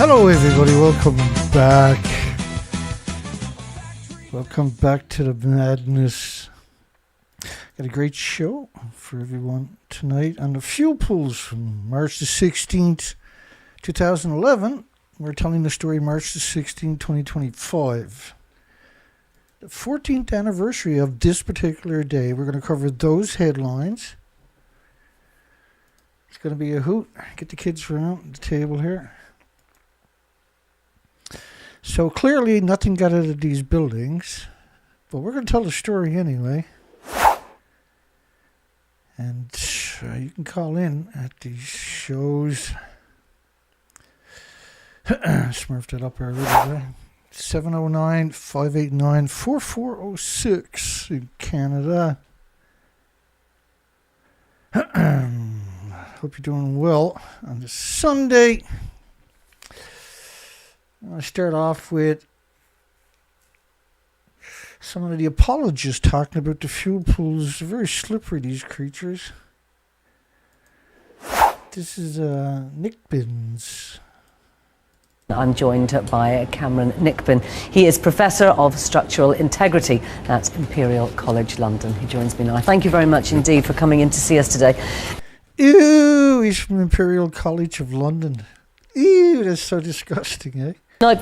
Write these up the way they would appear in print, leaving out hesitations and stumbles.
Hello everybody, welcome back. Welcome back to the madness. Got a great show for everyone tonight on the fuel pools from March the 16th, 2011. We're telling the story March the 16th, 2025. The 14th anniversary of this particular day. We're going to cover those headlines. It's going to be a hoot. Get the kids around the table here. So clearly nothing got out of these buildings, but we're going to tell the story anyway. And you can call in at these shows. Smurfed it up earlier. 709-589-4406 in Canada. Hope you're doing well on this Sunday. I'll start off with some of the apologists talking about the fuel pools. They're very slippery, these creatures. This is Nick Bins. I'm joined by Cameron Nickbin. He is Professor of Structural Integrity at Imperial College London. He joins me now. Thank you very much indeed for coming in to see us today. Ew, he's from Imperial College of London. Ew, that's so disgusting, eh? Now,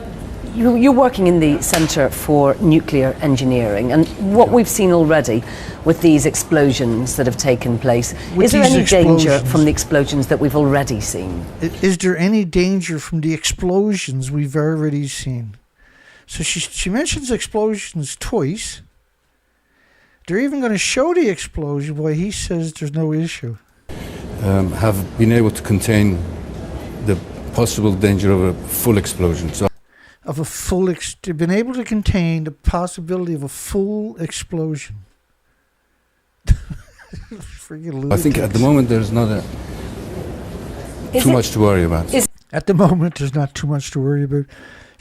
you're working in the Centre for Nuclear Engineering, and what we've seen already with these explosions that have taken place, is there any danger from the explosions that we've already seen? Is there any danger from the explosions we've already seen? So she mentions explosions twice. They're even going to show the explosion while he says there's no issue. Have been able to contain the possible danger of a full explosion. So they've been able to contain the possibility of a full explosion. I think at the moment there's not too much to worry about. At the moment there's not too much to worry about.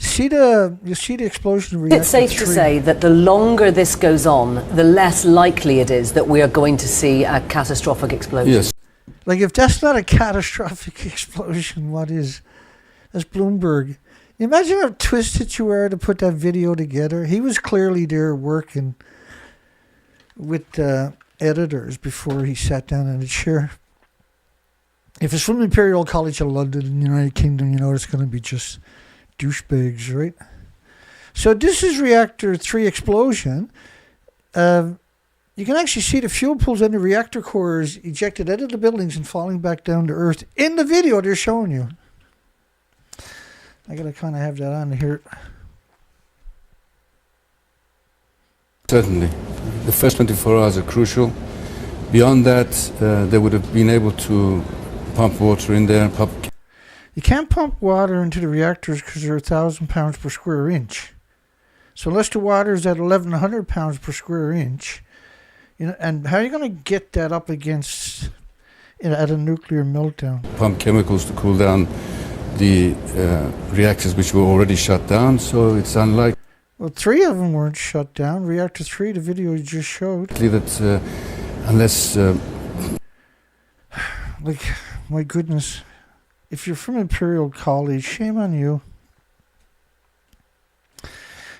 You see the explosion of Reactor 3. It's safe to say that the longer this goes on, the less likely it is that we are going to see a catastrophic explosion. Yes. Like, if that's not a catastrophic explosion, what is? That's Bloomberg. Imagine how twisted you were to put that video together. He was clearly there working with editors before he sat down in a chair. If it's from Imperial College of London in the United Kingdom, you know it's going to be just douchebags, right? So this is Reactor 3 explosion. You can actually see the fuel pools and the reactor cores ejected out of the buildings and falling back down to Earth in the video they're showing you. I gotta kind of have that on here. Certainly. The first 24 hours are crucial. Beyond that, they would have been able to pump water in there. You can't pump water into the reactors because they're 1,000 pounds per square inch. So unless the water is at 1,100 pounds per square inch, you know, and how are you going to get that up against at a nuclear meltdown? Pump chemicals to cool down the reactors which were already shut down, so it's unlikely. Well, 3 of them weren't shut down. Reactor 3, the video you just showed. That unless... like, my goodness. If you're from Imperial College, shame on you.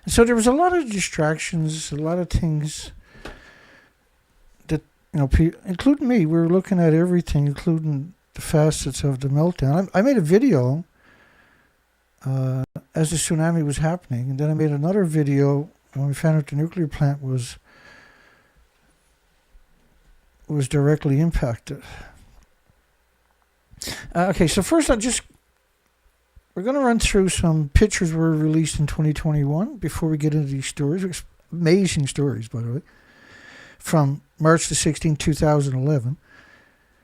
And so there was a lot of distractions, a lot of things that, you know, including me, we were looking at everything, including the facets of the meltdown. I made a video as the tsunami was happening, and then I made another video when we found out the nuclear plant was directly impacted. Okay, so first we're going to run through some pictures were released in 2021 before we get into these stories. Amazing stories, by the way, from March the 16th, 2011.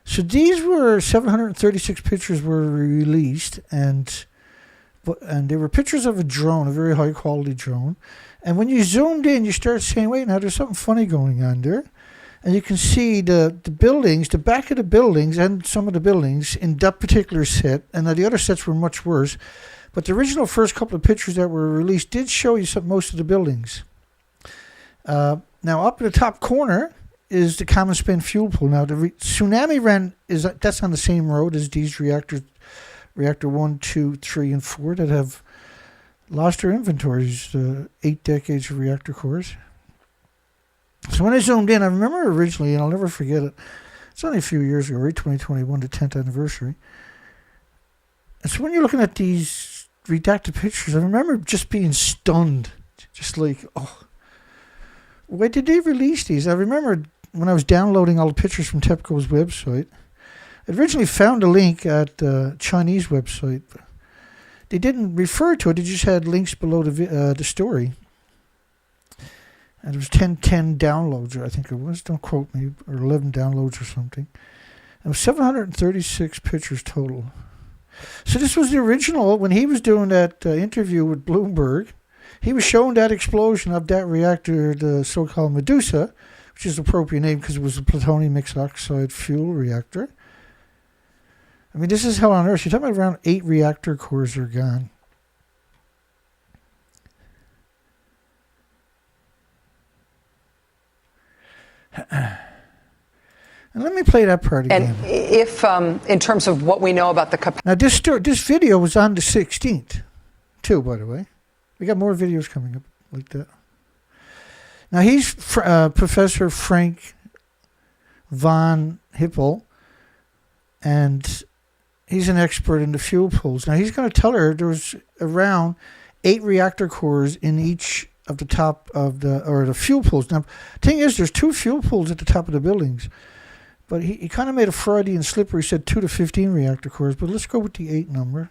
So these were 736 pictures were released, and they were pictures of a drone, a very high quality drone. And when you zoomed in, you start saying, wait, now there's something funny going on there. And you can see the buildings, the back of the buildings and some of the buildings in that particular set. And the other sets were much worse. But the original first couple of pictures that were released did show you most of the buildings. Now up in the top corner is the common spent fuel pool. Now the tsunami ran that's on the same road as these reactor Reactor 1, 2, 3, and 4 that have lost their inventories, 8 decades of reactor cores. So when I zoomed in, I remember originally, and I'll never forget it, it's only a few years ago, right? 2021, the 10th anniversary. And so when you're looking at these redacted pictures, I remember just being stunned. Just like, oh, why did they release these? I remember when I was downloading all the pictures from TEPCO's website, I originally found a link at the Chinese website. They didn't refer to it, they just had links below the story. And it was 10 downloads, I think it was, don't quote me, or 11 downloads or something. It was 736 pictures total. So this was the original. When he was doing that interview with Bloomberg, he was showing that explosion of that reactor, the so-called Medusa, which is the appropriate name because it was a plutonium mixed oxide fuel reactor. I mean, this is hell on earth. You're talking about around 8 reactor cores are gone. And let me play that part again. And if, in terms of what we know about the capacity... Now, this video was on the 16th, too, by the way. We got more videos coming up like that. Now, he's Professor Frank von Hippel, and he's an expert in the fuel pools. Now, he's going to tell her there was around 8 reactor cores in each of the top of the fuel pools. Now, the thing is, there's 2 fuel pools at the top of the buildings. But he kind of made a Freudian slipper. He said 2 to 15 reactor cores. But let's go with the 8 number.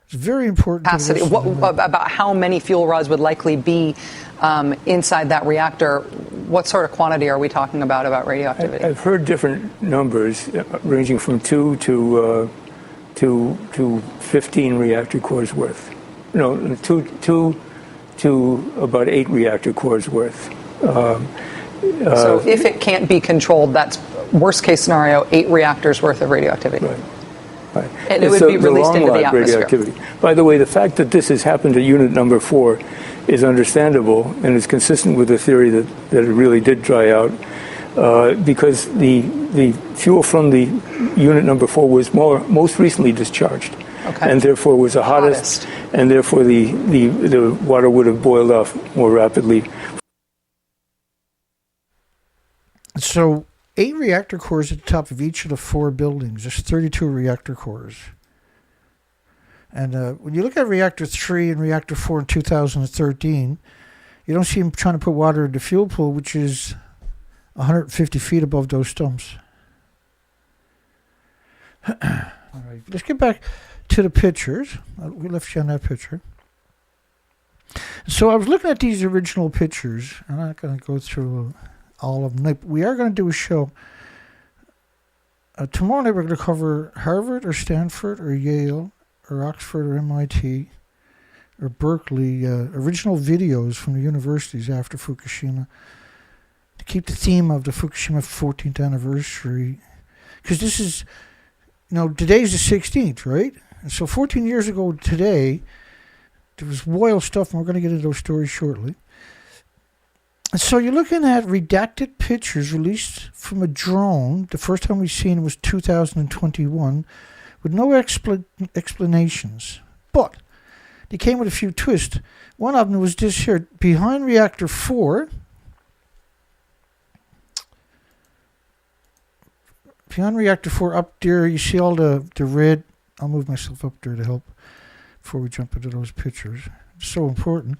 It's very important. Capacity. About how many fuel rods would likely be inside that reactor? What sort of quantity are we talking about radioactivity? I've heard different numbers ranging from 2 to 15 reactor cores worth. No, 2 to about 8 reactor cores worth. So if it can't be controlled, that's worst case scenario, 8 reactors worth of radioactivity. Right. And it would be released into the atmosphere. Radioactivity. By the way, the fact that this has happened at unit number 4 is understandable and is consistent with the theory that it really did dry out because the fuel from the unit number 4 was most recently discharged. Okay. And therefore was the hottest, and therefore the water would have boiled off more rapidly. So 8 reactor cores at the top of each of the 4 buildings. There's 32 reactor cores. And when you look at Reactor 3 and Reactor 4 in 2013, you don't see them trying to put water in the fuel pool, which is 150 feet above those stumps. All right, let's get back to the pictures. We left you on that picture. So I was looking at these original pictures. I'm not going to go through all of them. We are going to do a show. Tomorrow night we're going to cover Harvard or Stanford or Yale or Oxford or MIT or Berkeley, original videos from the universities after Fukushima to keep the theme of the Fukushima 14th anniversary. Because this is, today's the 16th, right? And so 14 years ago today, there was wild stuff, and we're going to get into those stories shortly. And so you're looking at redacted pictures released from a drone. The first time we've seen it was 2021, with no explanations. But they came with a few twists. One of them was this here. Behind Reactor 4, up there, you see all the red. I'll move myself up there to help before we jump into those pictures. It's so important.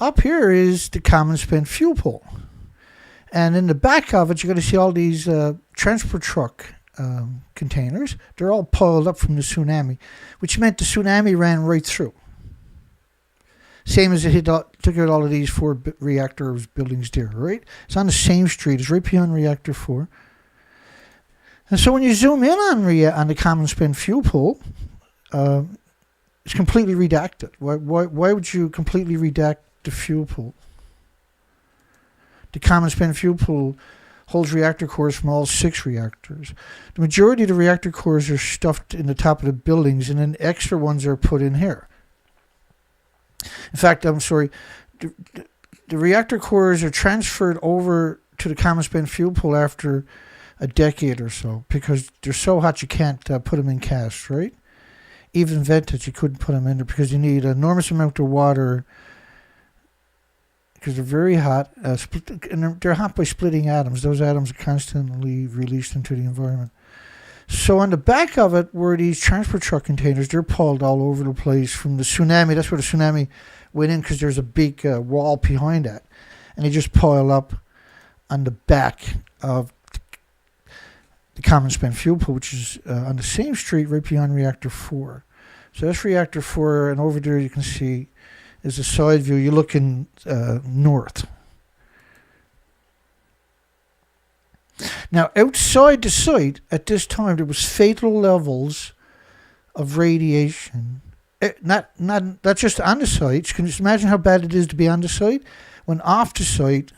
Up here is the common spent fuel pool. And in the back of it, you're going to see all these transport truck containers. They're all piled up from the tsunami, which meant the tsunami ran right through. Same as it took out all of these 4 reactors buildings there, right? It's on the same street. It's right behind Reactor 4. And so when you zoom in on the common spent fuel pool, it's completely redacted. Why would you completely redact the fuel pool? The common spent fuel pool holds reactor cores from all 6 reactors. The majority of the reactor cores are stuffed in the top of the buildings, and then extra ones are put in here. In fact, the reactor cores are transferred over to the common spent fuel pool after a decade or so because they're so hot you can't put them in cast, right? even vented, you couldn't put them in there because you need an enormous amount of water because they're very hot. And they're hot by splitting atoms. Those atoms are constantly released into the environment. So on the back of it were these transport truck containers. They're piled all over the place from the tsunami. That's where the tsunami went in because there's a big wall behind that. And they just pile up on the back of the common spent fuel pool, which is on the same street right beyond Reactor 4. So that's Reactor 4, and over there you can see is a side view. You're looking north. Now, outside the site at this time, there was fatal levels of radiation. Not just on the site. Can you just imagine how bad it is to be on the site? When off the site,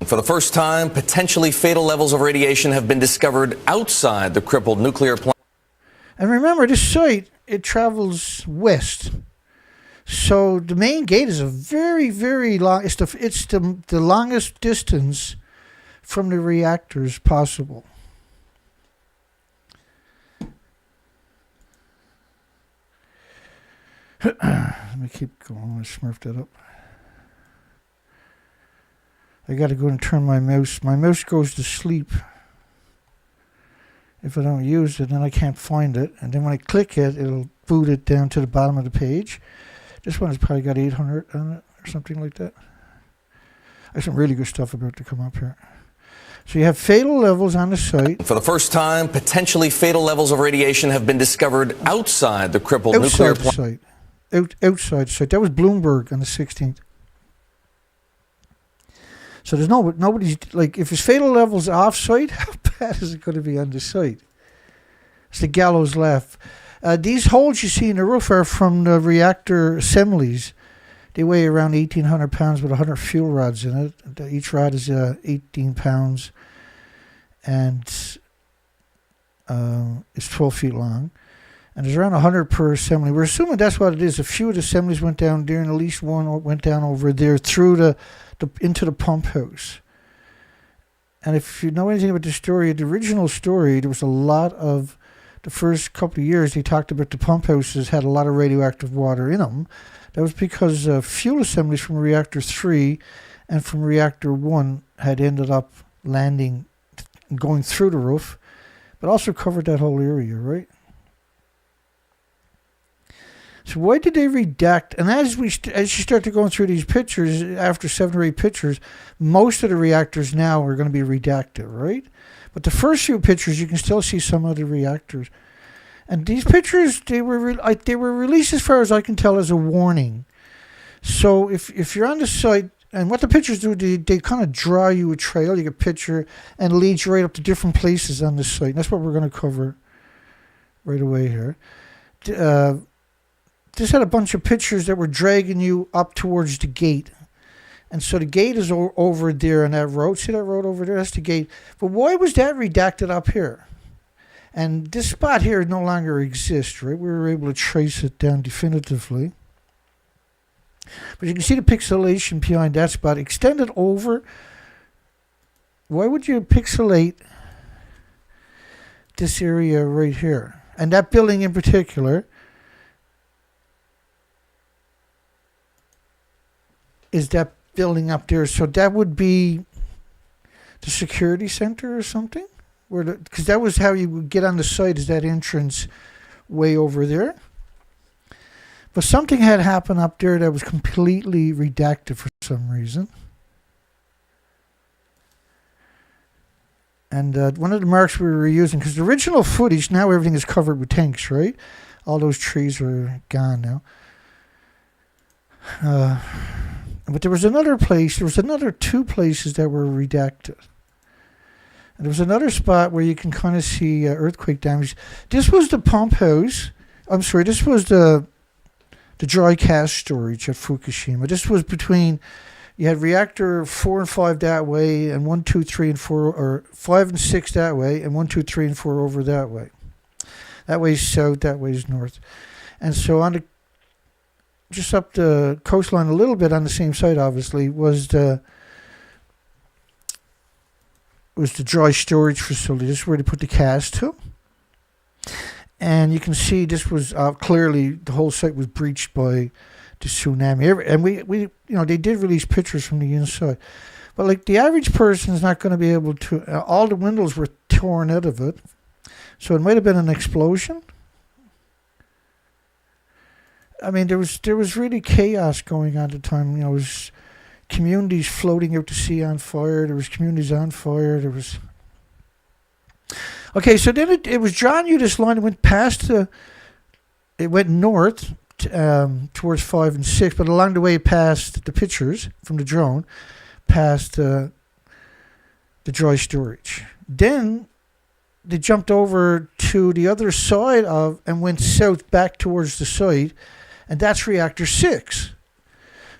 for the first time, potentially fatal levels of radiation have been discovered outside the crippled nuclear plant. And remember, this site, it travels west. So the main gate is a very, very long, it's the longest distance from the reactors possible. Let me keep going. I smurfed it up. I got to go and turn my mouse. My mouse goes to sleep if I don't use it, and I can't find it. And then when I click it, it'll boot it down to the bottom of the page. This one has probably got 800 on it or something like that. There's some really good stuff about to come up here. So you have fatal levels on the site. For the first time, potentially fatal levels of radiation have been discovered outside the crippled nuclear plant. Outside the site. That was Bloomberg on the 16th. So there's nobody's, like, if it's fatal levels off-site, how bad is it going to be on the site? It's the gallows laugh. These holes you see in the roof are from the reactor assemblies. They weigh around 1,800 pounds with 100 fuel rods in it. Each rod is 18 pounds and it's 12 feet long. And there's around 100 per assembly. We're assuming that's what it is. A few of the assemblies went down there, and at least one went down over there through into the pump house. And if you know anything about the story, the original story, there was a lot of, the first couple of years, they talked about the pump houses had a lot of radioactive water in them. That was because fuel assemblies from Reactor 3 and from Reactor 1 had ended up landing, going through the roof, but also covered that whole area, right? So why did they redact? And as you start to go through these pictures, after 7 or 8 pictures, most of the reactors now are going to be redacted, right? But the first few pictures, you can still see some of the reactors. And these pictures, they were released, as far as I can tell, as a warning. So if you're on the site, and what the pictures do, they kind of draw you a trail. You get a picture and leads you right up to different places on the site. And that's what we're going to cover right away here. This had a bunch of pictures that were dragging you up towards the gate. And so the gate is over there on that road. See that road over there? That's the gate. But why was that redacted up here? And this spot here no longer exists, right? We were able to trace it down definitively. But you can see the pixelation behind that spot. Extended over. Why would you pixelate this area right here? And that building in particular is that building up there. So that would be the security center or something? Because that was how you would get on the site, is that entrance way over there. But something had happened up there that was completely redacted for some reason. And one of the marks we were using, because the original footage, now everything is covered with tanks, right? All those trees are gone now. But there was another place, there was another 2 places that were redacted. And there was another spot where you can kind of see earthquake damage. This was the pump house. I'm sorry, this was the dry cask storage at Fukushima. This was between, you had reactor 4 and 5 that way, and 1, 2, 3, and 4, or 5 and 6 that way, and 1, 2, 3, and 4 over that way. That way is south, that way is north. And so on the, just up the coastline a little bit on the same side, obviously, was the dry storage facility. This is where they put the cask to. And you can see this was clearly the whole site was breached by the tsunami. And we they did release pictures from the inside. But like the average person is not going to be able to, all the windows were torn out of it. So it might have been an explosion. I mean, there was really chaos going on at the time. There was communities floating out to sea on fire. There was communities on fire. There was... Okay, so then it was drawing you this line. It went past it went north towards 5 and 6, but along the way it passed the pictures from the drone, past the dry storage. Then they jumped over to the other side and went south back towards the site, and that's Reactor 6.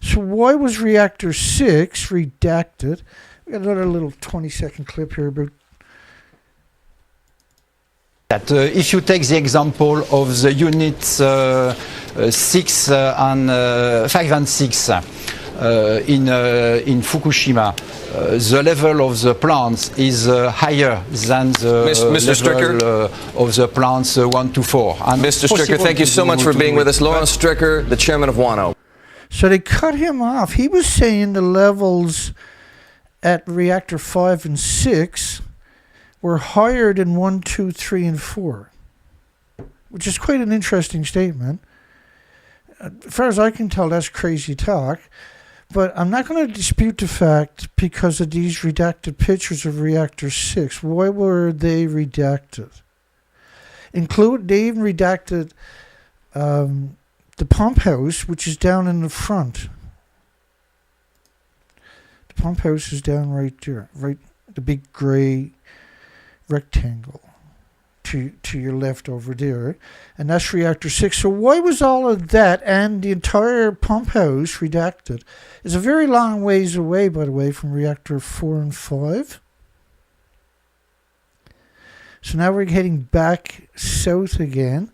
So why was Reactor 6 redacted? We got another little 20-second clip here about that. If you take the example of the units 6 and 5 and 6 in Fukushima, the level of the plants is higher than the level of the plants 1 to 4. And Mr. Stricker, thank you so much for being with us. Lawrence Stricker, the chairman of WANO. So they cut him off. He was saying the levels at Reactor 5 and 6 were higher than 1, 2, 3, and 4, which is quite an interesting statement. As far as I can tell, that's crazy talk. But I'm not going to dispute the fact because of these redacted pictures of Reactor 6. Why were they redacted? They even redacted the pump house, which is down in the front. The pump house is down right there, right, the big grey rectangle to your left over there, and that's Reactor 6. So why was all of that and the entire pump house redacted? It's a very long ways away, by the way, from Reactor 4 and 5. So now we're heading back south again,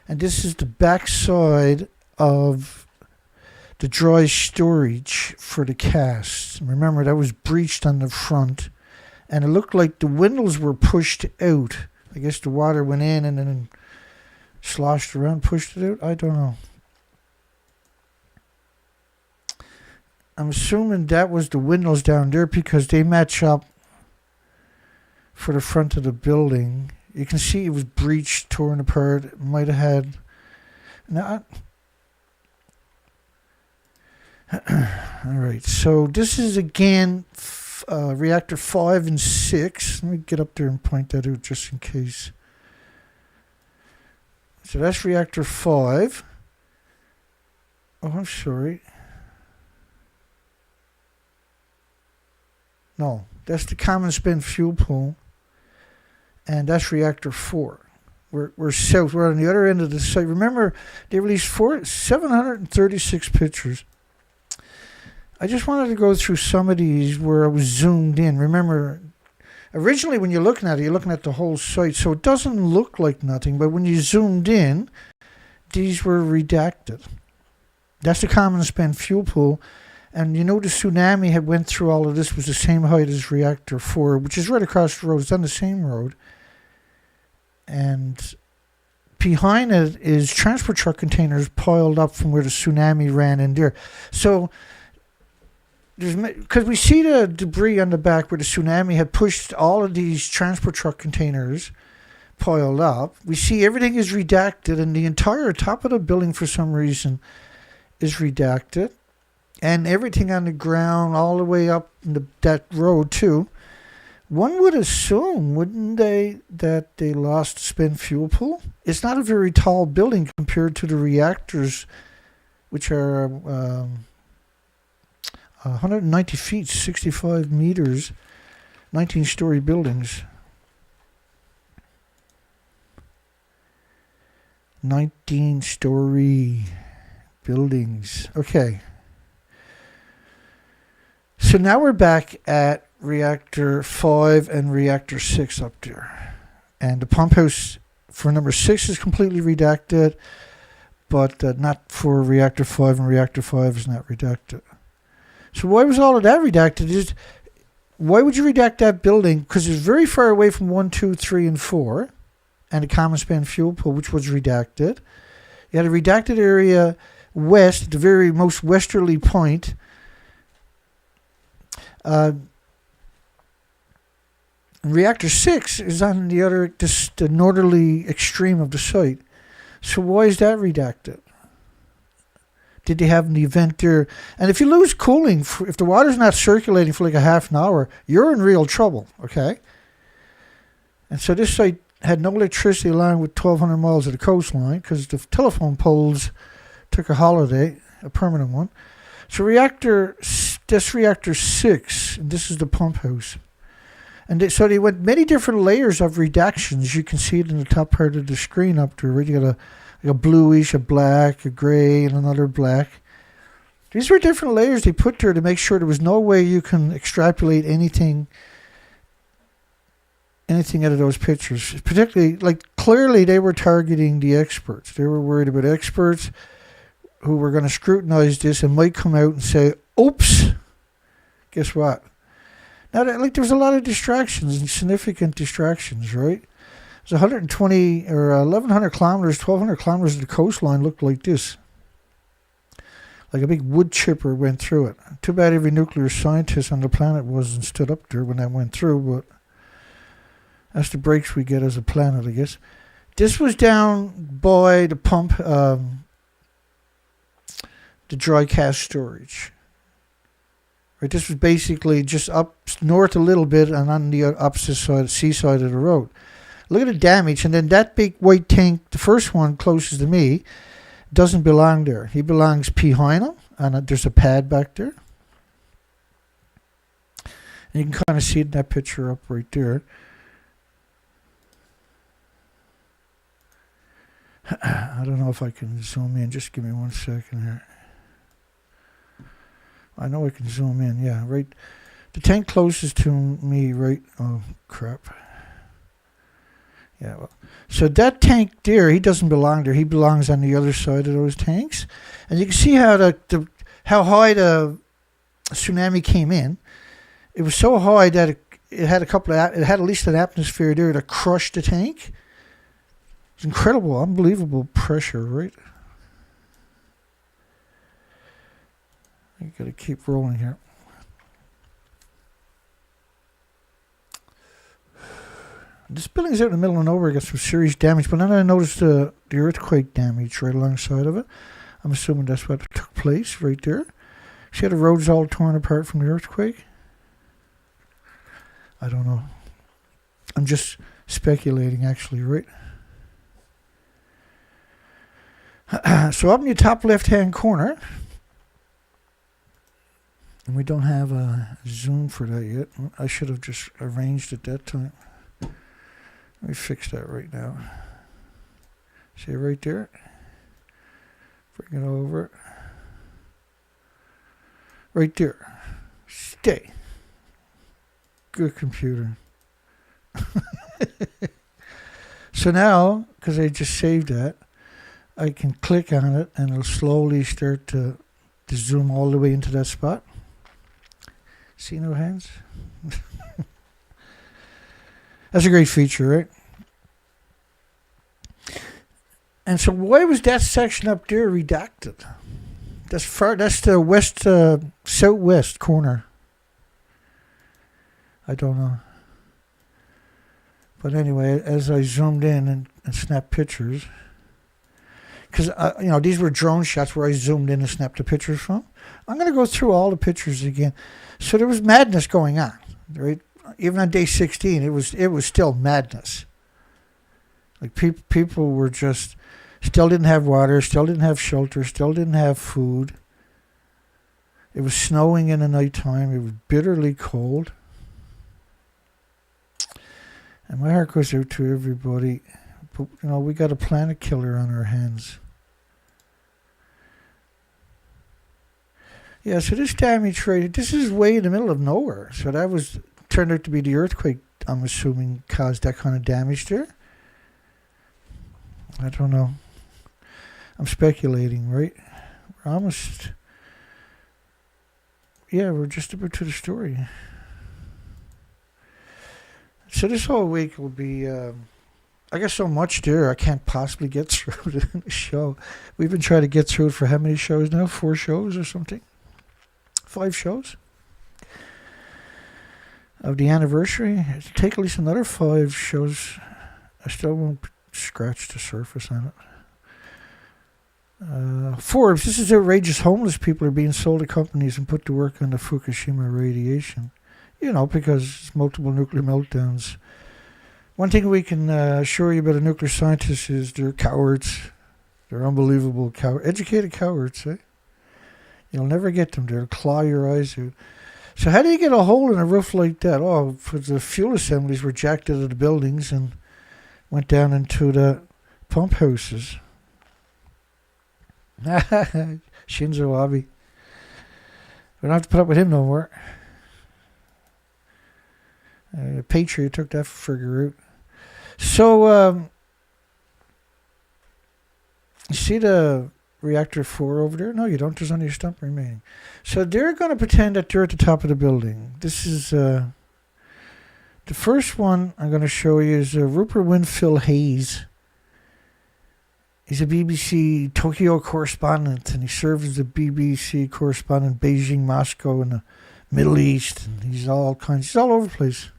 and this is the back side of the dry storage for the cast. Remember, that was breached on the front, and it looked like the windows were pushed out. I guess the water went in and then sloshed around, pushed it out. I don't know. I'm assuming that was the windows down there because they match up for the front of the building. You can see it was breached, torn apart. It might have had... Now, alright, so this is again Reactor 5 and 6. Let me get up there and point that out just in case. So that's Reactor 5. Oh, I'm sorry. No, that's the common spent fuel pool. And that's Reactor 4. We're south. We're on the other end of the site. Remember, they released 736 pictures. I just wanted to go through some of these where I was zoomed in. Remember, originally when you're looking at it, you're looking at the whole site, so it doesn't look like nothing. But when you zoomed in, these were redacted. That's the common spent fuel pool. And you know the tsunami had went through all of this, was the same height as Reactor 4, which is right across the road. It's on the same road. And behind it is transport truck containers piled up from where the tsunami ran in there. So, because we see the debris on the back where the tsunami had pushed all of these transport truck containers piled up. We see everything is redacted, and the entire top of the building for some reason is redacted. And everything on the ground all the way up that road too. One would assume, wouldn't they, that they lost the spent fuel pool? It's not a very tall building compared to the reactors, which are 190 feet, 65 meters, 19-story buildings. 19-story buildings. Okay. So now we're back at Reactor 5 and Reactor 6 up there. And the pump house for number 6 is completely redacted, but not for Reactor 5, and Reactor 5 is not redacted. So why was all of that redacted? Why would you redact that building? Because it's very far away from 1, 2, 3, and 4. and a common span fuel pool, which was redacted. You had a redacted area west, at the very most westerly point. Reactor 6 is on the northerly extreme of the site. So why is that redacted? Did they have an event there? And if you lose cooling, if the water's not circulating for like a half an hour, you're in real trouble, okay? And so this site had no electricity along with 1,200 miles of the coastline because the telephone poles took a holiday, a permanent one. So reactor 6, and this is the pump house. And so they went many different layers of redactions. You can see it in the top part of the screen up there. Right? You got a bluish, a black, a gray, and another black. These were different layers they put there to make sure there was no way you can extrapolate anything out of those pictures. Particularly, clearly they were targeting the experts. They were worried about experts who were going to scrutinize this and might come out and say, oops, guess what? Now, there was a lot of distractions and significant distractions, right? It was 120 or 1,100 kilometers, 1,200 kilometers of the coastline looked like this. Like a big wood chipper went through it. Too bad every nuclear scientist on the planet wasn't stood up there when that went through, but that's the breaks we get as a planet, I guess. This was down by the pump, the dry cask storage. Right, this was basically just up north a little bit and on the opposite side, seaside of the road. Look at the damage, and then that big white tank, the first one closest to me, doesn't belong there. He belongs behind him, and there's a pad back there. And you can kind of see it in that picture up right there. I don't know if I can zoom in. Just give me 1 second here. I know I can zoom in, yeah, right. The tank closest to me, right, oh, crap. Yeah, well, so that tank there, he doesn't belong there. He belongs on the other side of those tanks. And you can see how how high the tsunami came in. It was so high that it had it had at least an atmosphere there that crushed the tank. It's incredible, unbelievable pressure, right? You got to keep rolling here. This building's out in the middle of nowhere. Got some serious damage, but then I noticed the earthquake damage right alongside of it. I'm assuming that's what took place right there. See how the road's all torn apart from the earthquake? I don't know. I'm just speculating, actually, right? So up in the top left-hand corner, and we don't have a zoom for that yet. I should have just arranged it that time. Let me fix that right now. See it right there? Bring it over. Right there. Stay. Good computer. So now, because I just saved that, I can click on it and it'll slowly start to zoom all the way into that spot. See no hands? That's a great feature, right? And so why was that section up there redacted? That's the west, southwest corner. I don't know. But anyway, as I zoomed in and snapped pictures, because these were drone shots where I zoomed in and snapped the pictures from. I'm going to go through all the pictures again. So there was madness going on, right? Even on day 16, it was still madness. Like people were just still didn't have water, still didn't have shelter, still didn't have food. It was snowing in the nighttime. It was bitterly cold. And my heart goes out to everybody. But, we got a planet killer on our hands. Yeah, so this damage rate, this is way in the middle of nowhere. So that turned out to be the earthquake, I'm assuming, caused that kind of damage there. I don't know. I'm speculating, right? We're almost... Yeah, we're just about to the story. So this whole week will be... I got so much there, I can't possibly get through the show. We've been trying to get through it for how many shows now? 4 shows or something? 5 shows? Of the anniversary. It'll take at least another 5 shows. I still won't scratch the surface on it. Forbes, this is outrageous. Homeless people are being sold to companies and put to work on the Fukushima radiation. You know, because it's multiple nuclear meltdowns. One thing we can assure you about a nuclear scientist is they're cowards. They're unbelievable educated cowards, eh? You'll never get them. They'll claw your eyes out. So how do you get a hole in a roof like that? Oh, for the fuel assemblies were jacked out of the buildings and went down into the pump houses. Shinzo Abe. We don't have to put up with him no more. Patriot took that figure out. So, you see the Reactor 4 over there? No, you don't. There's only a stump remaining. So they're going to pretend that they're at the top of the building. This is, the first one I'm going to show you is Rupert Winfield Hayes. He's a BBC Tokyo correspondent, and he served as a BBC correspondent in Beijing, Moscow, and the Middle East. And he's all over the place.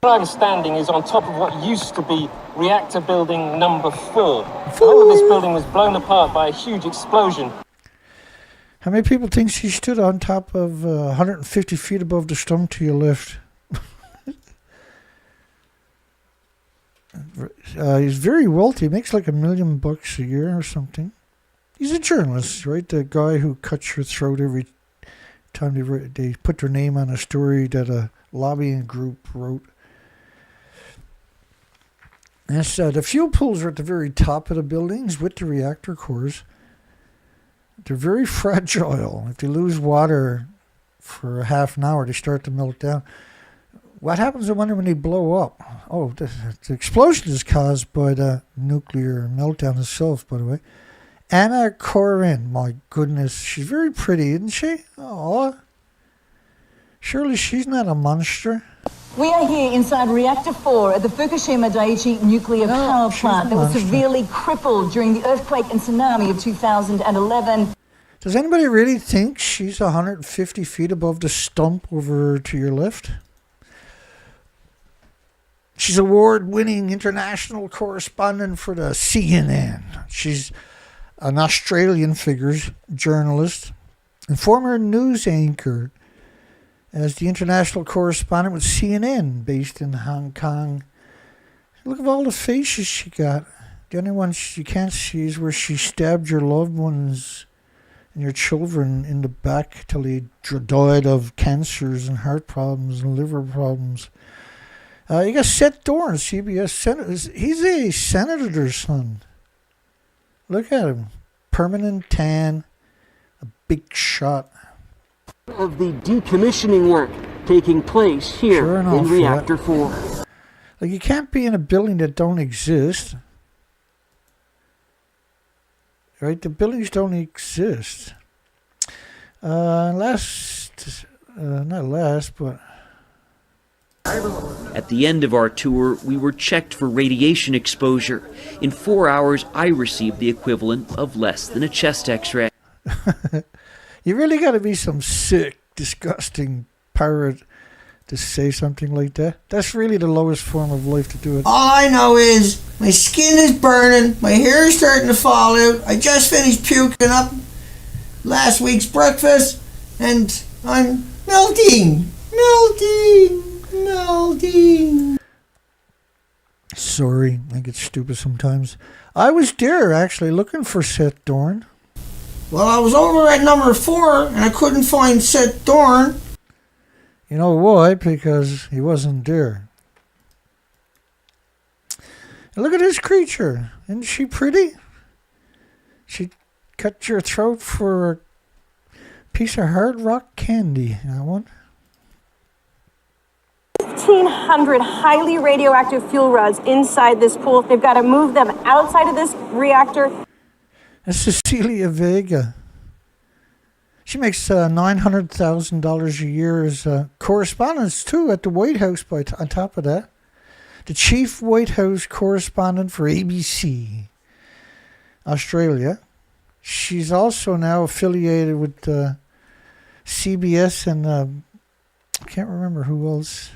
Where I'm standing is on top of what used to be reactor building number 4. The whole of this building was blown apart by a huge explosion. How many people think she stood on top of 150 feet above the stump to your left? He's very wealthy. He makes like $1 million a year or something. He's a journalist, right? The guy who cuts your throat every time they put their name on a story that a lobbying group wrote. And so the fuel pools are at the very top of the buildings with the reactor cores. They're very fragile. If they lose water for a half an hour, they start to melt down. What happens, I wonder, when they blow up? Oh, the explosion is caused by the nuclear meltdown itself, by the way. Anna Corinne, my goodness, she's very pretty, isn't she? Oh, surely she's not a monster. We are here inside Reactor 4 at the Fukushima Daiichi nuclear power plant that was severely crippled during the earthquake and tsunami of 2011. Does anybody really think she's 150 feet above the stump over to your left? She's award-winning international correspondent for the CNN. She's an Australian figures journalist and former news anchor as the international correspondent with CNN based in Hong Kong. Look at all the faces she got. The only one you can't see is where she stabbed your loved ones and your children in the back till they died of cancers and heart problems and liver problems. You got Seth Dorn, CBS Senator. He's a senator's son. Look at him. Permanent tan, a big shot. Of the decommissioning work taking place here in Reactor 4. Like, you can't be in a building that don't exist. Right? The buildings don't exist. Not last, but... At the end of our tour, we were checked for radiation exposure. In 4 hours, I received the equivalent of less than a chest x-ray. You really got to be some sick, disgusting pirate to say something like that. That's really the lowest form of life to do it. All I know is my skin is burning, my hair is starting to fall out, I just finished puking up last week's breakfast, and I'm melting. Sorry, I get stupid sometimes. I was there, actually, looking for Seth Dorn. Well, I was over at number 4, and I couldn't find Seth Dorn. You know why? Because he wasn't there. And look at this creature. Isn't she pretty? She cut your throat for a piece of hard rock candy. I want. 1,500 highly radioactive fuel rods inside this pool. They've got to move them outside of this reactor. That's Cecilia Vega. She makes $900,000 a year as correspondence, too, at the White House on top of that. the chief White House correspondent for ABC Australia. She's also now affiliated with CBS and I can't remember who else.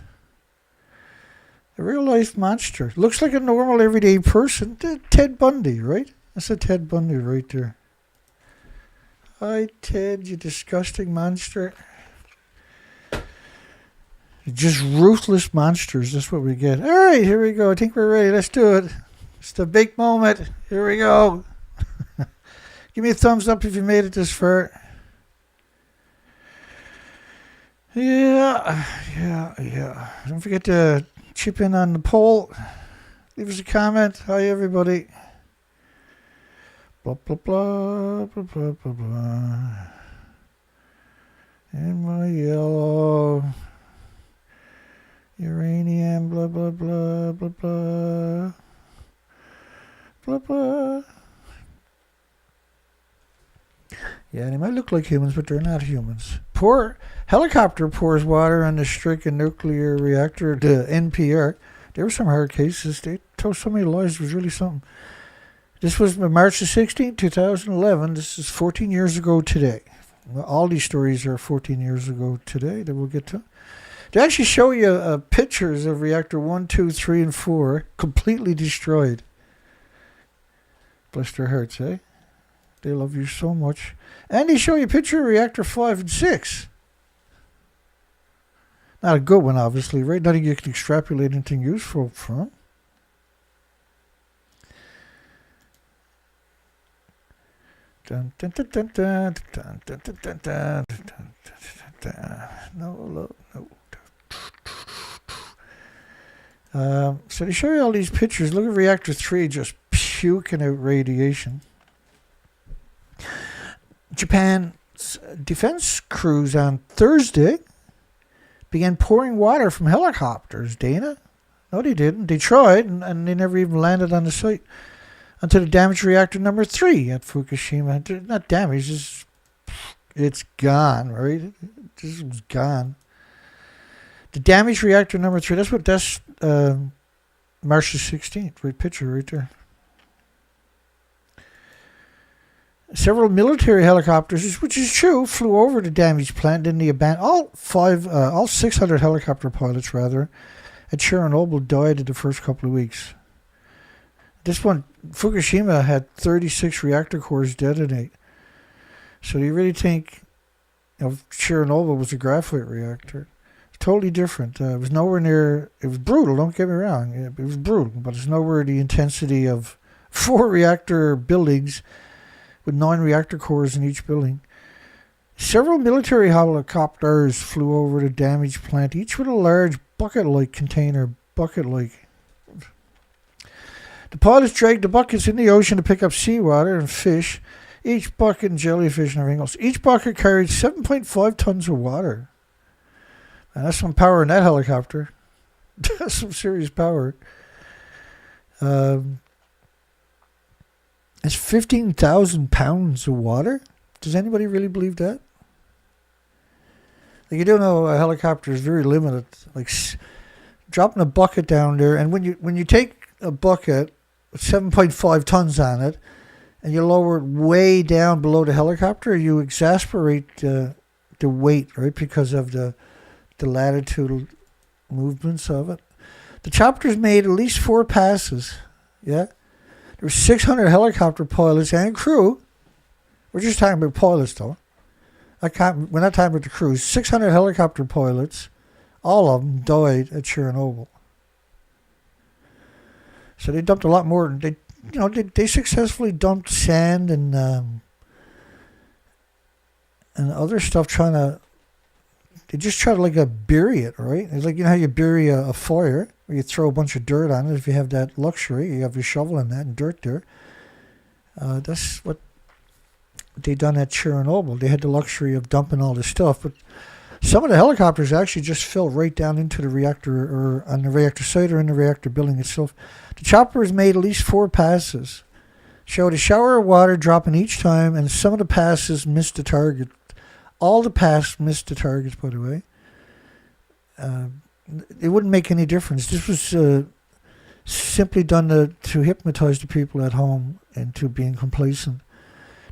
A real-life monster. Looks like a normal, everyday person. Ted Bundy, right? That's a Ted Bundy right there. Hi, Ted, you disgusting monster. Just ruthless monsters. That's what we get. All right, here we go. I think we're ready. Let's do it. It's the big moment. Here we go. Give me a thumbs up if you made it this far. Yeah. Don't forget to chip in on the poll. Leave us a comment. Hi, everybody. Blah, blah, blah, blah, blah, blah, blah. In my yellow uranium, blah, blah, blah, blah, blah. Blah, blah. Yeah, they might look like humans, but they're not humans. Helicopter pours water on the Stricken nuclear reactor, the NPR. There were some hard cases. They told so many lies. It was really something. This was March the 16th, 2011. This is 14 years ago today. Well, all these stories are 14 years ago today that we'll get to. They actually show you pictures of reactor 1, 2, 3, and 4 completely destroyed. Bless their hearts, eh? They love you so much. And they show you a picture of reactor 5 and 6. Not a good one, obviously, right? Nothing you can extrapolate anything useful from. Dun, dun, dun, dun, dun, dun, dun, dun, dun, dun, dun. No. So they show you all these pictures. Look at reactor 3 just puking out radiation. Japan's defense crews on Thursday began pouring water from helicopters, Dana. No, they didn't. They tried, and they never even landed on the site onto the damaged reactor number 3 at Fukushima. They're not damaged, it's gone, right? This was gone. The damaged reactor number 3, that's March the 16th, right picture right there. Several military helicopters, which is true, flew over the damaged plant in the abandoned. All 600 helicopter pilots, rather, at Chernobyl died in the first couple of weeks. This one, Fukushima, had 36 reactor cores detonate. So do you really think Chernobyl was a graphite reactor? Totally different. It was nowhere near. It was brutal. Don't get me wrong. It was brutal, but it's nowhere the intensity of 4 reactor buildings with 9 reactor cores in each building. Several military helicopters flew over the damaged plant, each with a large bucket-like container. The pilots dragged the buckets in the ocean to pick up seawater and fish, each bucket and jellyfish and everything else. Each bucket carried 7.5 tons of water. And that's some power in that helicopter. That's some serious power. It's 15,000 pounds of water. Does anybody really believe that? Like, you do know a helicopter is very limited. Like dropping a bucket down there, and when you take a bucket with 7.5 tons on it, and you lower it way down below the helicopter, you exasperate the weight, right? Because of the latitudinal movements of it. The choppers made at least 4 passes. Yeah. There were 600 helicopter pilots and crew. We're just talking about pilots, though. We're not talking about the crews. 600 helicopter pilots, all of them died at Chernobyl. So they dumped a lot more. They successfully dumped sand and other stuff they just try to bury it, right? It's like, how you bury a fire, where you throw a bunch of dirt on it. If you have that luxury, you have your shovel in that and dirt there. That's what they done at Chernobyl. They had the luxury of dumping all this stuff, but some of the helicopters actually just fell right down into the reactor, or on the reactor site, or in the reactor building itself. The choppers made at least 4 passes, showed a shower of water dropping each time, and some of the passes missed the target. All the passes missed the targets, by the way. It wouldn't make any difference. This was simply done to hypnotize the people at home into being complacent.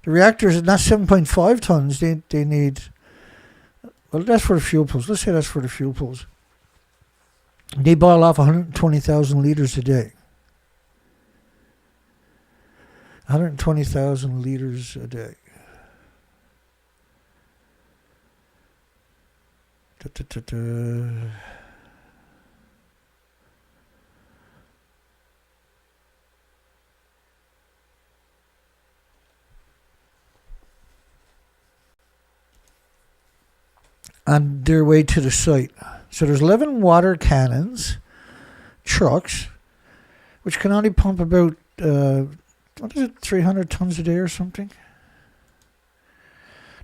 The reactors are not 7.5 tons. They need, well, that's for the fuel pools. Let's say that's for the fuel pools. They boil off 120,000 liters a day. 120,000 liters a day. On their way to the site. So there's 11 water cannons, trucks, which can only pump about, 300 tons a day or something,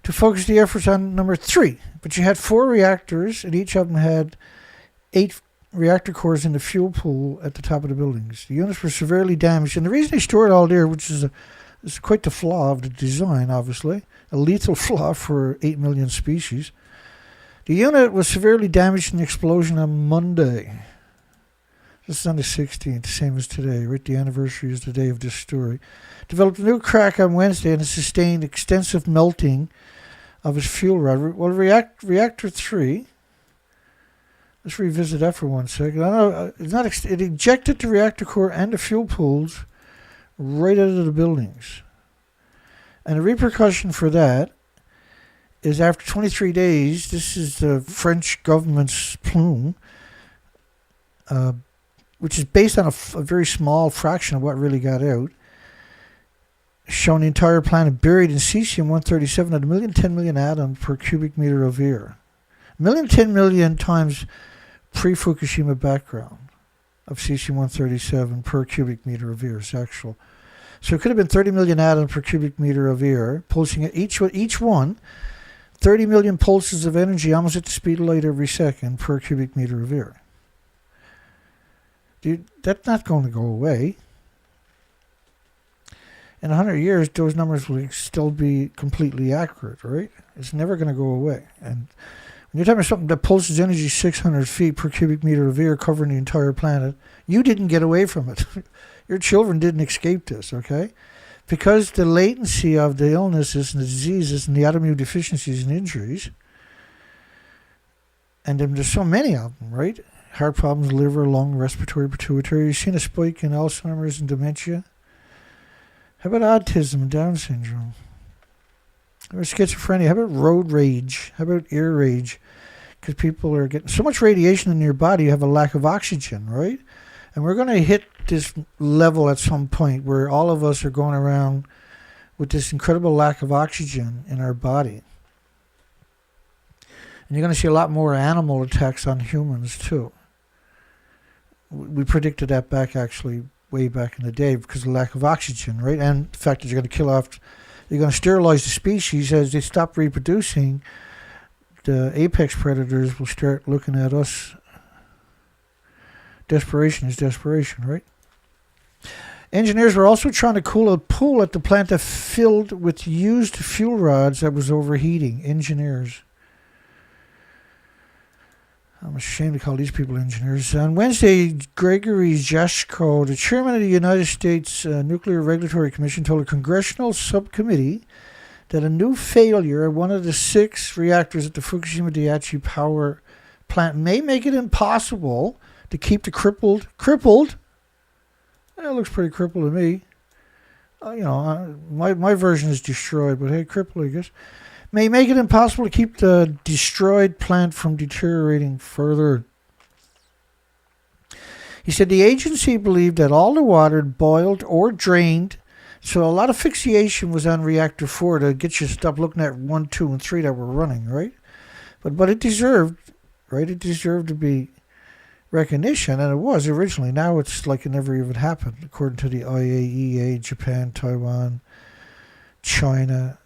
to focus the efforts on number 3. But you had 4 reactors, and each of them had 8 reactor cores in the fuel pool at the top of the buildings. The units were severely damaged, and the reason they store it all there, which is quite the flaw of the design, obviously, a lethal flaw for 8 million species. The unit was severely damaged in the explosion on Monday. This is on the 16th, same as today, right? The anniversary is the day of this story. Developed a new crack on Wednesday and sustained extensive melting of its fuel rod. Well, Reactor 3, let's revisit that for 1 second. I know it ejected the reactor core and the fuel pools right out of the buildings. And the repercussion for that is after 23 days, this is the French government's plume, which is based on a very small fraction of what really got out, showing the entire planet buried in cesium-137 at 1,010,000,000 atoms per cubic meter of air. 1,010,000,000 times pre-Fukushima background of cesium-137 per cubic meter of air is actual. So it could have been 30 million atoms per cubic meter of air, pulsing at each one, 30 million pulses of energy almost at the speed of light every second per cubic meter of air. Dude, that's not going to go away. In 100 years, those numbers will still be completely accurate, right? It's never going to go away. And when you're talking about something that pulses energy 600 feet per cubic meter of air covering the entire planet, you didn't get away from it. Your children didn't escape this, okay? Because the latency of the illnesses and the diseases and the autoimmune deficiencies and injuries, and then there's so many of them, right? Heart problems, liver, lung, respiratory, pituitary. You've seen a spike in Alzheimer's and dementia. How about autism and Down syndrome? How about schizophrenia? How about road rage? How about ear rage? Because people are getting so much radiation in your body, you have a lack of oxygen, right? And we're going to hit this level at some point where all of us are going around with this incredible lack of oxygen in our body. And you're going to see a lot more animal attacks on humans too. We predicted that actually way back in the day because of the lack of oxygen, right? And the fact that you're going to kill off, you're going to sterilize the species as they stop reproducing. The apex predators will start looking at us. Desperation is desperation, right? Engineers were also trying to cool a pool at the plant that filled with used fuel rods that was overheating. Engineers. I'm ashamed to call these people engineers. On Wednesday, Gregory Jaschko, the chairman of the United States Nuclear Regulatory Commission, told a congressional subcommittee that a new failure at one of the 6 reactors at the Fukushima Daiichi power plant may make it impossible to keep the crippled, it looks pretty crippled to me. My version is destroyed, but hey, crippled, I guess. May make it impossible to keep the destroyed plant from deteriorating further. He said the agency believed that all the water had boiled or drained, so a lot of fixation was on Reactor 4 to get you to stop looking at 1, 2, and 3 that were running, right? But it deserved, right? It deserved to be recognition, and it was originally. Now it's like it never even happened, according to the IAEA, Japan, Taiwan, China,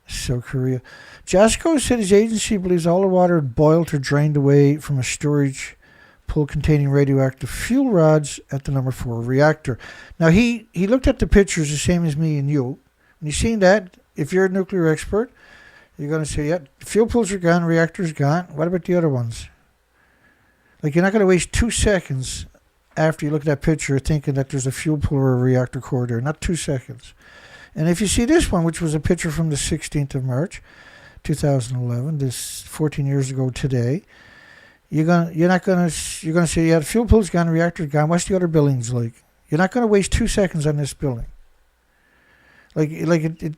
South Korea. Jaschko said his agency believes all the water had boiled or drained away from a storage pool containing radioactive fuel rods at the number 4 reactor. Now, he looked at the pictures the same as me and you. When you've seen that, if you're a nuclear expert, you're going to say, yeah, fuel pools are gone, reactor's gone. What about the other ones? Like, you're not going to waste 2 seconds after you look at that picture thinking that there's a fuel pool or a reactor core there. Not 2 seconds. And if you see this one, which was a picture from the 16th of March, 2011, this 14 years ago today, you're gonna say, yeah, the fuel pool's gone, the reactor's gone. What's the other buildings like? You're not gonna waste 2 seconds on this building. Like it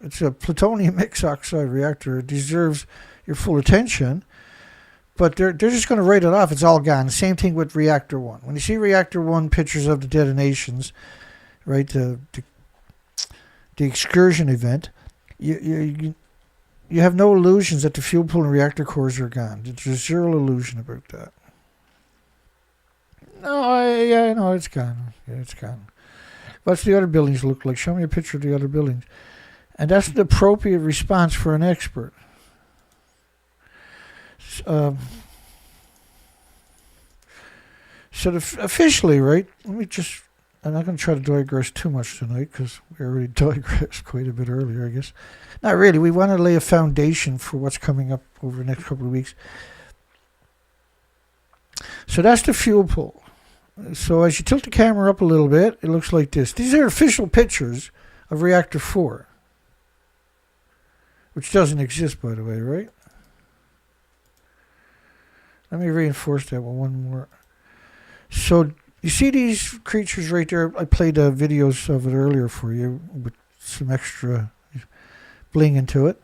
it's a plutonium mixed oxide reactor. It deserves your full attention. But they're just going to write it off. It's all gone. Same thing with Reactor 1. When you see Reactor 1 pictures of the detonations, right, the excursion event, you have no illusions that the fuel pool and reactor cores are gone. There's zero illusion about that. No, it's gone. Yeah, it's gone. What's the other buildings look like? Show me a picture of the other buildings. And that's the appropriate response for an expert. So officially, right, I'm not going to try to digress too much tonight because we already digressed quite a bit earlier, I guess. Not really. We want to lay a foundation for what's coming up over the next couple of weeks. So that's the fuel pool. So as you tilt the camera up a little bit, it looks like this. These are official pictures of Reactor 4, which doesn't exist, by the way, right? Let me reinforce that with one more. So you see these creatures right there? I played videos of it earlier for you with some extra bling into it.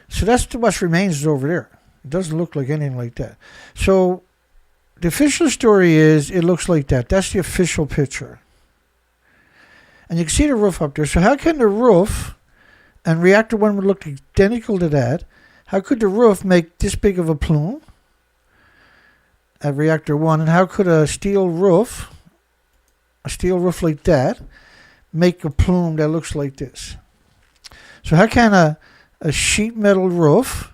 So that's what remains over there. It doesn't look like anything like that. So the official story is it looks like that. That's the official picture. And you can see the roof up there. So how can the roof, and Reactor 1 would look identical to that, how could the roof make this big of a plume at Reactor 1, and how could a steel roof like that, make a plume that looks like this? So how can a sheet metal roof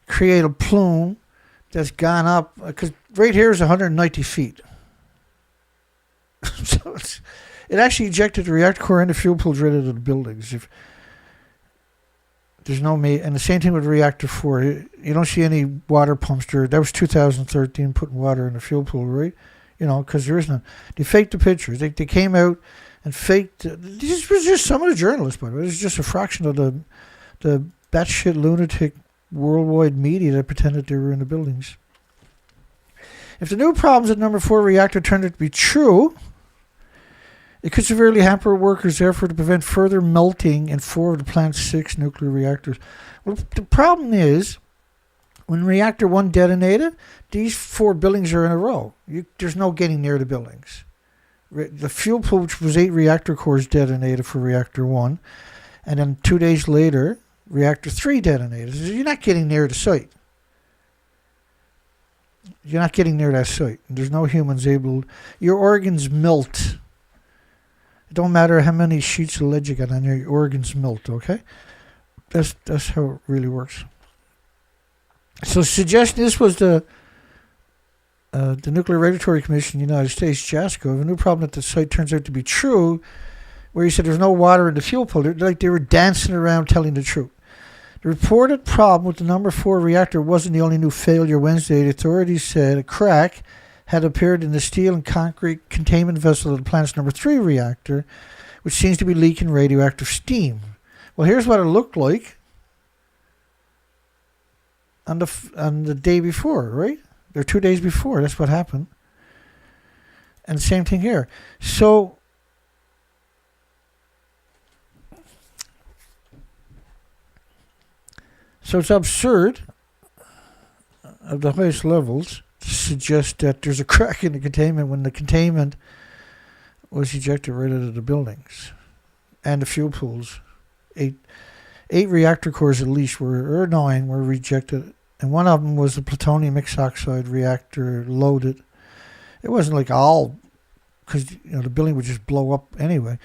create a plume that's gone up? Because right here is 190 feet. So it actually ejected the reactor core and the fuel pools right out of the buildings. If there's no and the same thing with Reactor 4. You don't see any water pumps there. That was 2013, putting water in the fuel pool, right? Because there is none. They faked the pictures. They came out and faked. This was just some of the journalists, by the way. This is just a fraction of the batshit lunatic worldwide media that pretended they were in the buildings. If the new problems at number 4 reactor turned out to be true, it could severely hamper workers' effort to prevent further melting in 4 of the plant's 6 nuclear reactors. Well, the problem is, when Reactor 1 detonated, these 4 buildings are in a row. There's no getting near the buildings. The fuel pool, which was 8 reactor cores, detonated for Reactor 1. And then 2 days later, Reactor 3 detonated. So you're not getting near the site. You're not getting near that site. There's no humans able. Your organs melt. It don't matter how many sheets of lead you got on your organs melt, okay? That's how it really works. So suggesting this was the Nuclear Regulatory Commission in the United States, JASCO, a new problem that the site turns out to be true, where he said there's no water in the fuel pool. They were dancing around telling the truth. The reported problem with the number 4 reactor wasn't the only new failure Wednesday. The authorities said a crack had appeared in the steel and concrete containment vessel of the plant's number 3 reactor, which seems to be leaking radioactive steam. Well, here's what it looked like on the day before, right? Or 2 days before. That's what happened. And same thing here. So it's absurd at the highest levels to suggest that there's a crack in the containment when the containment was ejected right out of the buildings and the fuel pools. Eight reactor cores at least or 9 were rejected, and one of them was a plutonium mixed oxide reactor loaded. It wasn't like all, because the building would just blow up anyway.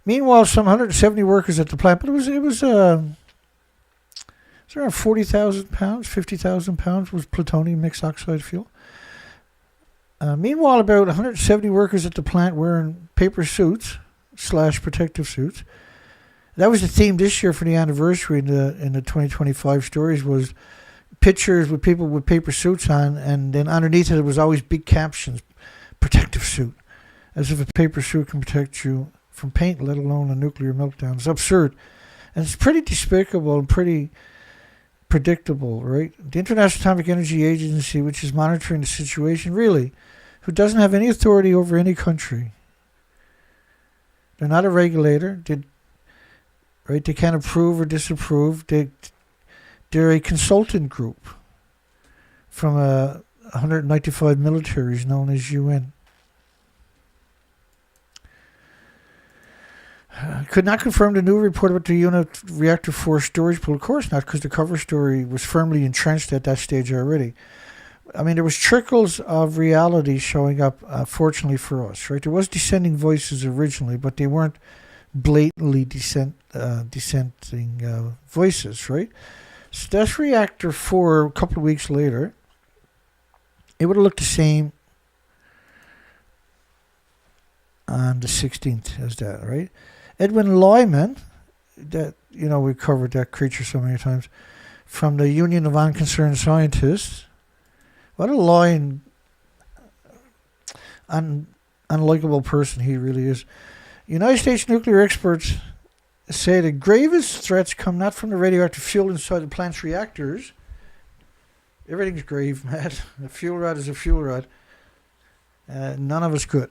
Meanwhile, some 170 workers at the plant, but it was around 40,000 pounds, 50,000 pounds was plutonium mixed oxide fuel. Meanwhile, about 170 workers at the plant wearing paper suits / protective suits. That was the theme this year for the anniversary in the 2025 stories, was pictures with people with paper suits on, and then underneath it was always big captions. protective suit, as if a paper suit can protect you from paint, let alone a nuclear meltdown. It's absurd. And it's pretty despicable and pretty predictable, right? The International Atomic Energy Agency, which is monitoring the situation, really, who doesn't have any authority over any country. They're not a regulator. They can't approve or disapprove. They're a consultant group from 195 militaries known as UN. Could not confirm the new report about the unit reactor 4 storage pool. Of course not, because the cover story was firmly entrenched at that stage already. I mean, there was trickles of reality showing up, fortunately for us, right? There was dissenting voices originally, but they weren't blatantly dissenting voices, right? So that's Reactor 4 a couple of weeks later. It would have looked the same on the 16th as that, right? Edwin Lyman, that, you know, we covered that creature so many times, from the Union of Unconcerned Scientists. What a lying, unlikable person he really is. United States nuclear experts say the gravest threats come not from the radioactive fuel inside the plant's reactors. Everything's grave, Matt. A fuel rod is a fuel rod. None of us could.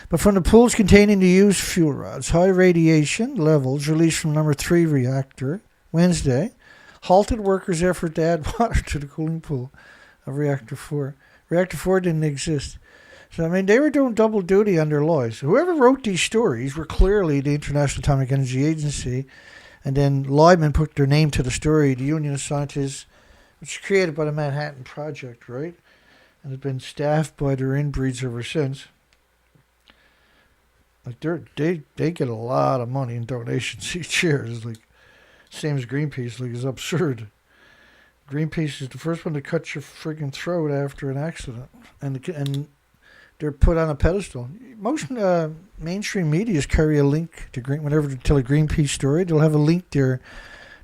But from the pools containing the used fuel rods, high radiation levels released from number 3 reactor Wednesday halted workers' effort to add water to the cooling pool of Reactor 4. Reactor 4 didn't exist. So, I mean, they were doing double duty on their lies. Whoever wrote these stories were clearly the International Atomic Energy Agency, and then Lyman put their name to the story, the Union of Scientists, which was created by the Manhattan Project, right? And has been staffed by their inbreeds ever since. Like they get a lot of money in donations each year. It's like same as Greenpeace. Like, it's absurd. Greenpeace is the first one to cut your friggin' throat after an accident, and they're put on a pedestal. Most mainstream medias carry a link to whenever they tell a Greenpeace story, they'll have a link there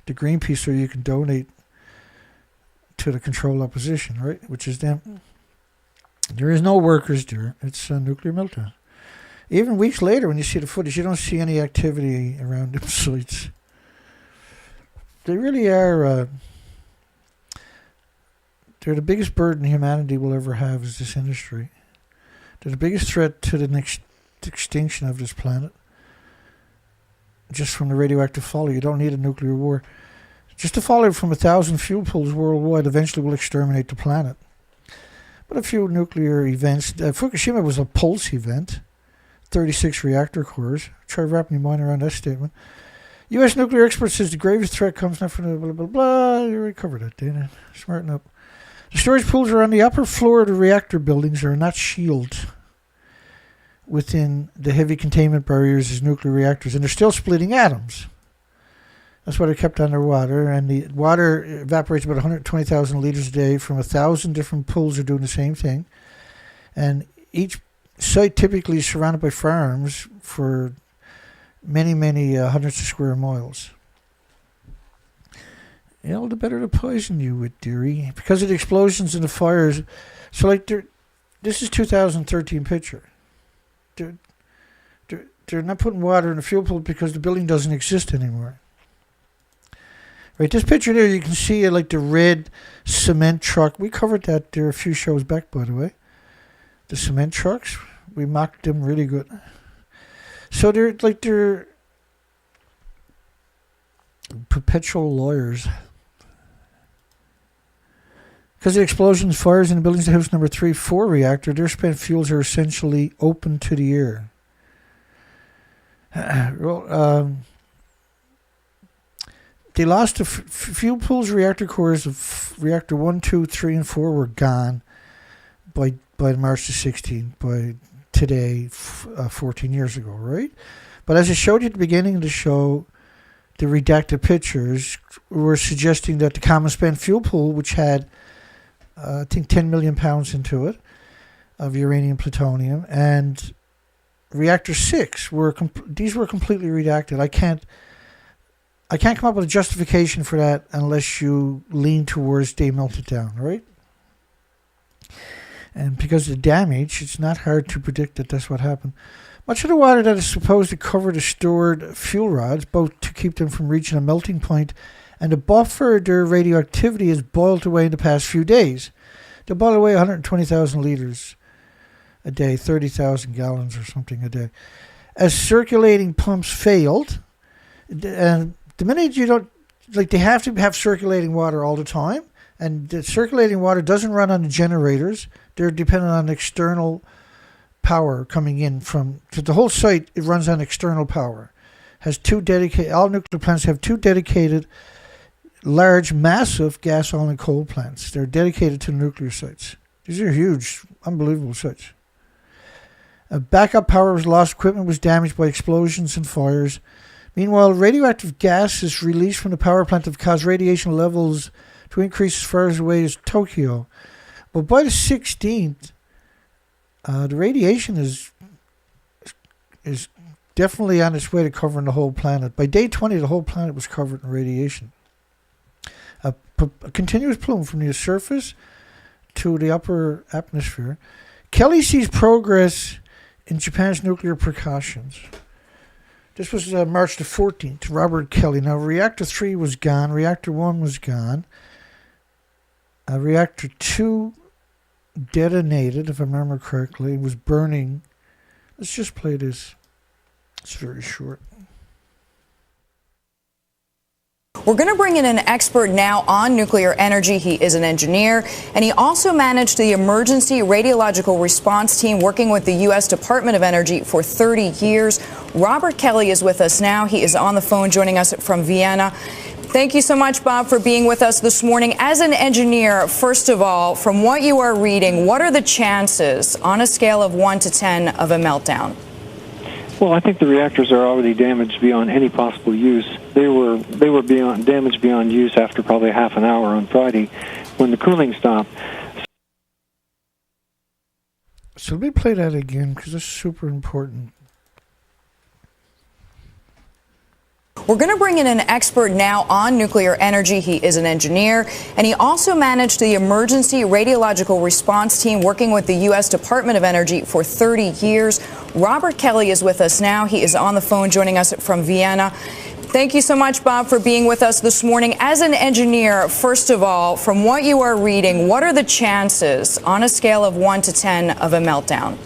to Greenpeace so you can donate to the control opposition, right? Which is them. There is no workers there. It's a nuclear meltdown. Even weeks later, when you see the footage, you don't see any activity around them sites. They really are. They're the biggest burden humanity will ever have is this industry. They're the biggest threat to the next extinction of this planet. Just from the radioactive fallout. You don't need a nuclear war. Just the fallout from 1,000 fuel pools worldwide eventually will exterminate the planet. But a few nuclear events. Fukushima was a pulse event. 36 reactor cores. Try wrapping your mind around that statement. U.S. nuclear experts says the gravest threat comes not from the blah, blah, blah. You already covered it, Dana. Smarten up. The storage pools are on the upper floor of the reactor buildings are not shielded within the heavy containment barriers as nuclear reactors, and they're still splitting atoms. That's why they're kept underwater, and the water evaporates about 120,000 liters a day from 1,000 different pools are doing the same thing. And each site typically is surrounded by farms for many, many hundreds of square miles. You know, the better the poison you with, dearie. Because of the explosions and the fires. So, like, this is 2013 picture. They're not putting water in the fuel pool because the building doesn't exist anymore. Right, this picture there, you can see like the red cement truck. We covered that there a few shows back, by the way. The cement trucks, we mocked them really good. So they're perpetual lawyers. Because of the explosions, fires in the buildings of house number 3-4 reactor, their spent fuels are essentially open to the air. They lost the fuel pools. Reactor cores of reactor 1, 2, 3, and 4 were gone by March the 16th, by today, 14 years ago, right? But as I showed you at the beginning of the show, the redacted pictures were suggesting that the common spent fuel pool, which had, I think, 10 million pounds into it of uranium plutonium, and reactor 6 these were completely redacted. I can't come up with a justification for that unless you lean towards they melted down, right? And because of the damage, it's not hard to predict that that's what happened. Much of the water that is supposed to cover the stored fuel rods, both to keep them from reaching a melting point and to buffer their radioactivity, has boiled away in the past few days. They boiled away 120,000 liters a day, 30,000 gallons or something a day. As circulating pumps failed, and the minute you don't, like, they have to have circulating water all the time, and the circulating water doesn't run on the generators. They're dependent on external power coming in from, so the whole site, it runs on external power. Has two dedicated, all nuclear plants have two dedicated, large, massive gas, oil, and coal plants. They're dedicated to nuclear sites. These are huge, unbelievable sites. Backup power was lost, equipment was damaged by explosions and fires. Meanwhile, radioactive gases released from the power plant have caused radiation levels to increase as far away as Tokyo. But by the 16th, the radiation is definitely on its way to covering the whole planet. By day 20, the whole planet was covered in radiation. A continuous plume from the surface to the upper atmosphere. Kelly sees progress in Japan's nuclear precautions. This was March the 14th, Robert Kelly. Now, Reactor 3 was gone. Reactor 1 was gone. Reactor 2 detonated, if I remember correctly. It was burning. Let's just play this. It's very short. We're going to bring in an expert now on nuclear energy. He is an engineer, and he also managed the emergency radiological response team working with the U.S. Department of Energy for 30 years. Robert Kelly is with us now. He is on the phone joining us from Vienna. Thank you so much, Bob, for being with us this morning. As an engineer, first of all, from what you are reading, what are the chances on a scale of 1 to 10 of a meltdown? Well, I think the reactors are already damaged beyond any possible use. They were damaged beyond use after probably half an hour on Friday when the cooling stopped. So let me play that again because it's super important. We're going to bring in an expert now on nuclear energy. He is an engineer, and he also managed the emergency radiological response team working with the U.S. Department of Energy for 30 years. Robert Kelly is with us now. He is on the phone joining us from Vienna. Thank you so much, Bob, for being with us this morning. As an engineer, first of all, from what you are reading, what are the chances on a scale of 1 to 10 of a meltdown?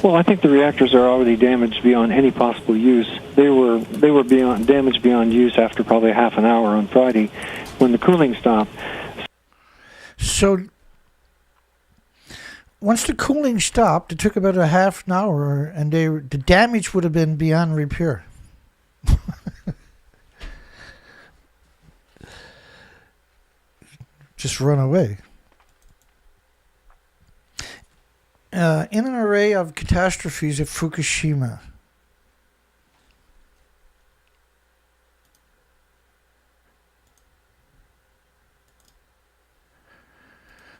Well, I think the reactors are already damaged beyond any possible use. They were damaged beyond use after probably half an hour on Friday when the cooling stopped. So once the cooling stopped, it took about a half an hour, and the damage would have been beyond repair. Just run away. In an array of catastrophes at Fukushima.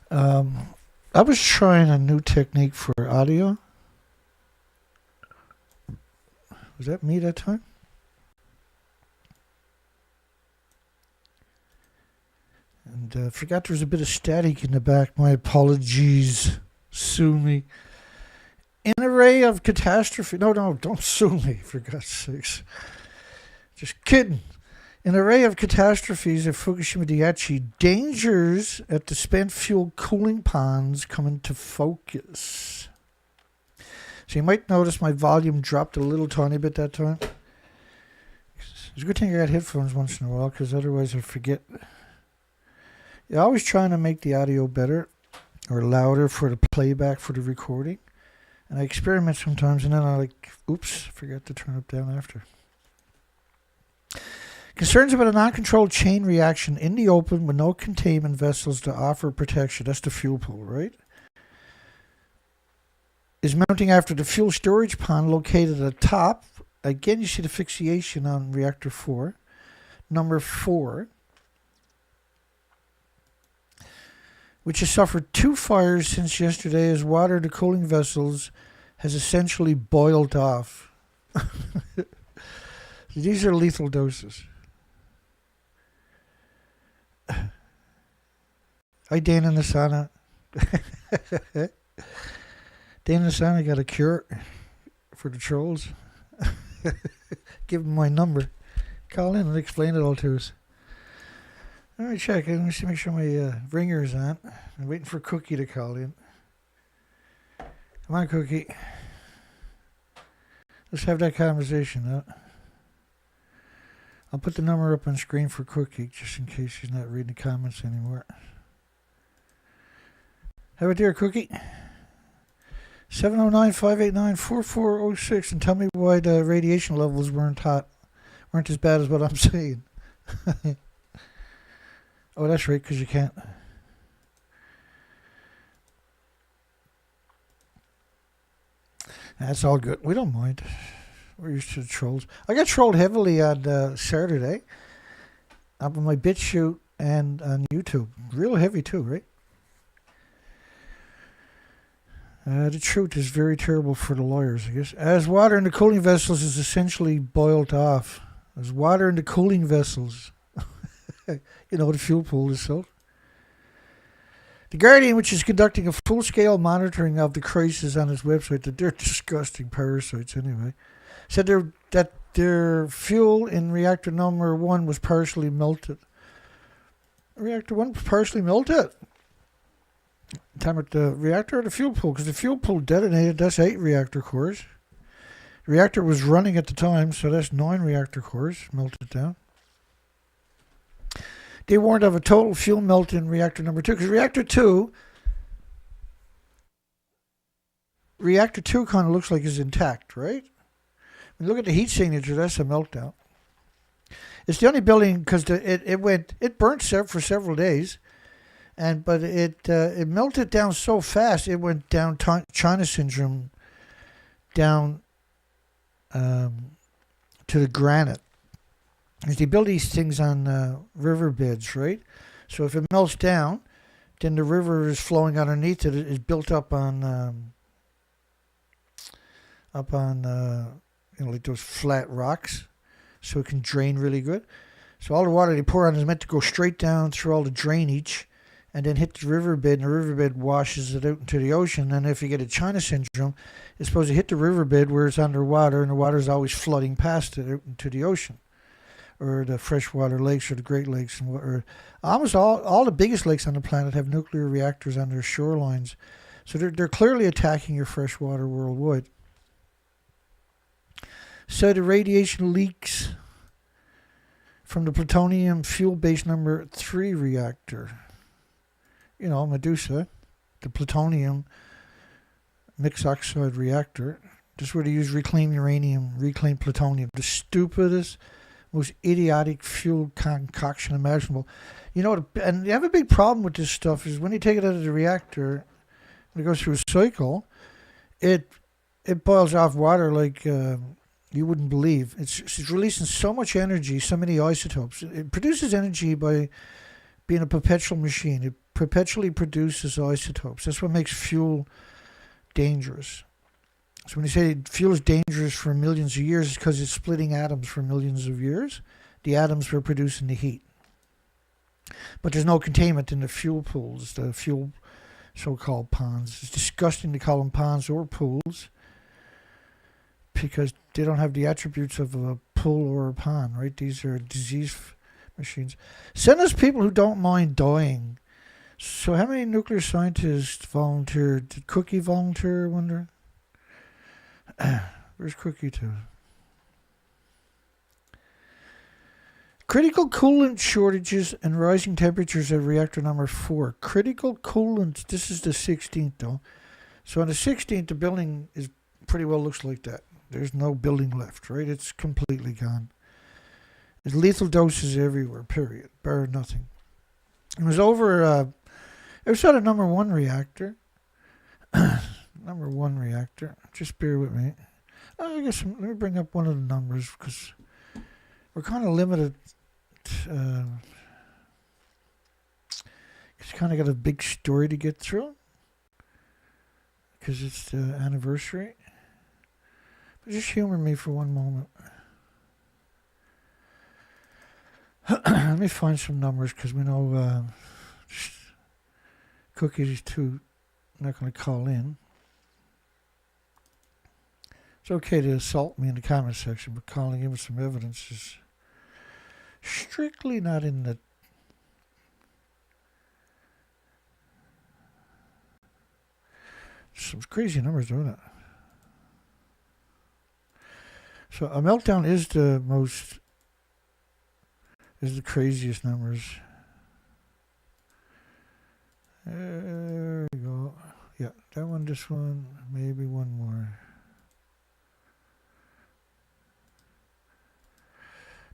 I was trying a new technique for audio. Was that me that time? And forgot there was a bit of static in the back. My apologies. Sue me. An array of catastrophe. No, don't sue me, for God's sakes. Just kidding. An array of catastrophes at Fukushima Daiichi. Dangers at the spent fuel cooling ponds come into focus. So you might notice my volume dropped a little tiny bit that time. It's a good thing I got headphones once in a while, because otherwise I forget. You're always trying to make the audio better or louder for the playback for the recording. And I experiment sometimes, and then I forgot to turn it down after. Concerns about an uncontrolled chain reaction in the open with no containment vessels to offer protection. That's the fuel pool, right? Is mounting after the fuel storage pond located at the top. Again, you see the fixation on reactor 4. Number 4. Which has suffered 2 fires since yesterday as water to cooling vessels has essentially boiled off. These are lethal doses. Hi, Dan in the sauna. Dana Santa got a cure for the trolls. Give them my number. Call in and explain it all to us. Let me check. Let me see, make sure my ringer is on. I'm waiting for Cookie to call in. Come on, Cookie. Let's have that conversation. I'll put the number up on screen for Cookie, just in case she's not reading the comments anymore. Have it there, Cookie. 709-589-4406, and tell me why the radiation levels weren't as bad as what I'm saying. Oh, that's right, because you can't. That's all good. We don't mind. We're used to the trolls. I got trolled heavily on Saturday up on my BitChute and on YouTube. Real heavy too, right? The truth is very terrible for the lawyers, I guess. As water in the cooling vessels is essentially boiled off. As water in the cooling vessels. The fuel pool is so. The Guardian, which is conducting a full-scale monitoring of the crisis on its website, that they're disgusting parasites anyway, said that their fuel in reactor number 1 was partially melted. Reactor 1 was partially melted? Time at the reactor or the fuel pool? Because the fuel pool detonated, that's 8 reactor cores. The reactor was running at the time, so that's 9 reactor cores melted down. They warned of a total fuel melt in reactor number 2, because reactor 2 kind of looks like it's intact, right? When you look at the heat signature, that's a meltdown. It's the only building, because it burnt for several days. But it melted down so fast, it went down China syndrome down to the granite. They build these things on riverbeds, right? So if it melts down, then the river is flowing underneath it. It's built up on like those flat rocks, so it can drain really good. So all the water they pour on is meant to go straight down through all the drainage, and then hit the riverbed, and the riverbed washes it out into the ocean. And if you get a China syndrome, it's supposed to hit the riverbed where it's underwater, and the water is always flooding past it out into the ocean, or the freshwater lakes, or the Great Lakes. Or almost all the biggest lakes on the planet have nuclear reactors on their shorelines. So they're clearly attacking your freshwater worldwide. So the radiation leaks from the plutonium fuel base number 3 reactor. Medusa, the plutonium mixed oxide reactor. This is where they use reclaimed uranium, reclaimed plutonium. The stupidest, most idiotic fuel concoction imaginable. And you have a big problem with this stuff is when you take it out of the reactor, when it goes through a cycle, it boils off water like you wouldn't believe. It's releasing so much energy, so many isotopes. It produces energy by being a perpetual machine. It perpetually produces isotopes. That's what makes fuel dangerous. So when you say fuel is dangerous for millions of years, it's because it's splitting atoms for millions of years. The atoms were producing the heat. But there's no containment in the fuel pools, the fuel so-called ponds. It's disgusting to call them ponds or pools because they don't have the attributes of a pool or a pond, right? These are disease machines. Send us people who don't mind dying. So how many nuclear scientists volunteered? Did Cookie volunteer, I wonder? Where's Cookie to? Critical coolant shortages and rising temperatures at reactor number 4. Critical coolant, this is the 16th though. So on the 16th, the building is pretty well looks like that. There's no building left, right? It's completely gone. There's lethal doses everywhere, period. Bar nothing. It was over, it was at a number 1 reactor. Number 1 reactor. Just bear with me. I guess let me bring up one of the numbers because we're kind of limited. It's kind of got a big story to get through because it's the anniversary. But just humor me for one moment. Let me find some numbers because we know Cookie's too not going to call in. It's okay to assault me in the comment section, but calling in with some evidence is strictly not in the... Some crazy numbers, don't it? So a meltdown is the craziest numbers. There we go. Yeah, that one, this one, maybe one more.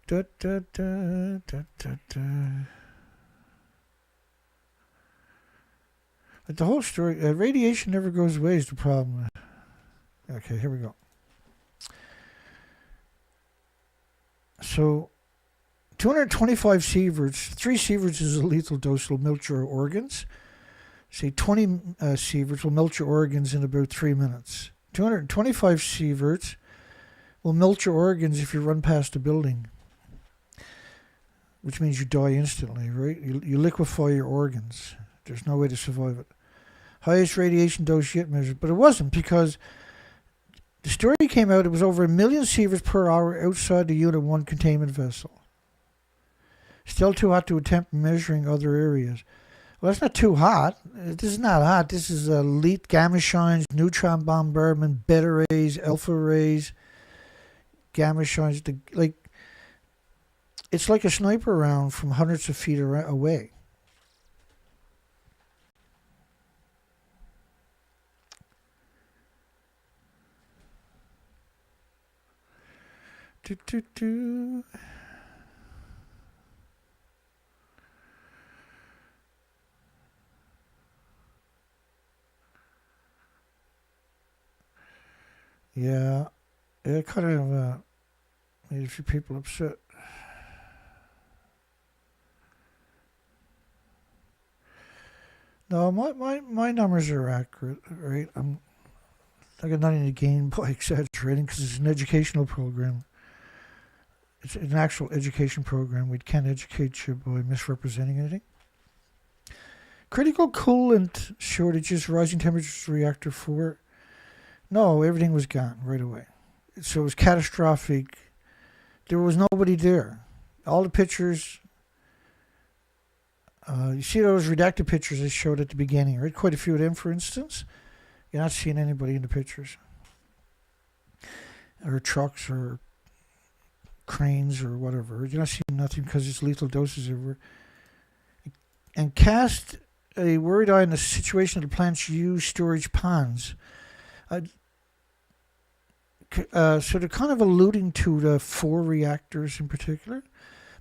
Da, da, da, da, da, da. But the whole story, radiation never goes away is the problem. Okay, here we go. So, 225 sieverts, 3 sieverts is a lethal dose, will melt your organs. Say 20 sieverts will melt your organs in about 3 minutes. 225 sieverts will melt your organs if you run past a building, which means you die instantly, right? You liquefy your organs. There's no way to survive it. Highest radiation dose yet measured, but it wasn't, because the story came out, it was over 1 million sieverts per hour outside the Unit 1 containment vessel. Still too hot to attempt measuring other areas. Well, that's not too hot. This is not hot. This is elite gamma shines, neutron bombardment, beta rays, alpha rays, gamma shines. It's like a sniper round from hundreds of feet away. Do, do, do. Yeah, it kind of made a few people upset. No, my numbers are accurate, right? I got nothing to gain by exaggerating, because it's an educational program. It's an actual education program. We can't educate you by misrepresenting anything. Critical coolant shortages, rising temperatures, reactor 4. No, everything was gone right away. So it was catastrophic. There was nobody there. All the pictures, you see those redacted pictures I showed at the beginning, right? Quite a few of them, for instance. You're not seeing anybody in the pictures. Or trucks or cranes or whatever. You're not seeing nothing because it's lethal doses everywhere. And cast a worried eye on the situation of the plant's used storage ponds. So they're kind of alluding to the 4 reactors in particular,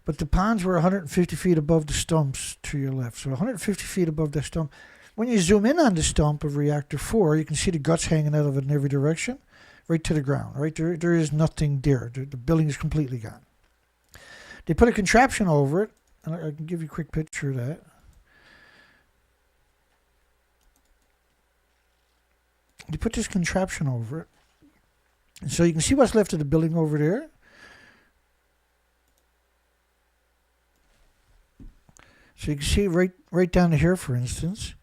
but the ponds were 150 feet above the stumps to your left. So 150 feet above the stump. When you zoom in on the stump of reactor 4, you can see the guts hanging out of it in every direction, right to the ground. Right there is nothing there. The building is completely gone. They put a contraption over it, and I can give you a quick picture of that. They put this contraption over it. So you can see what's left of the building over there. So you can see right down to here, for instance.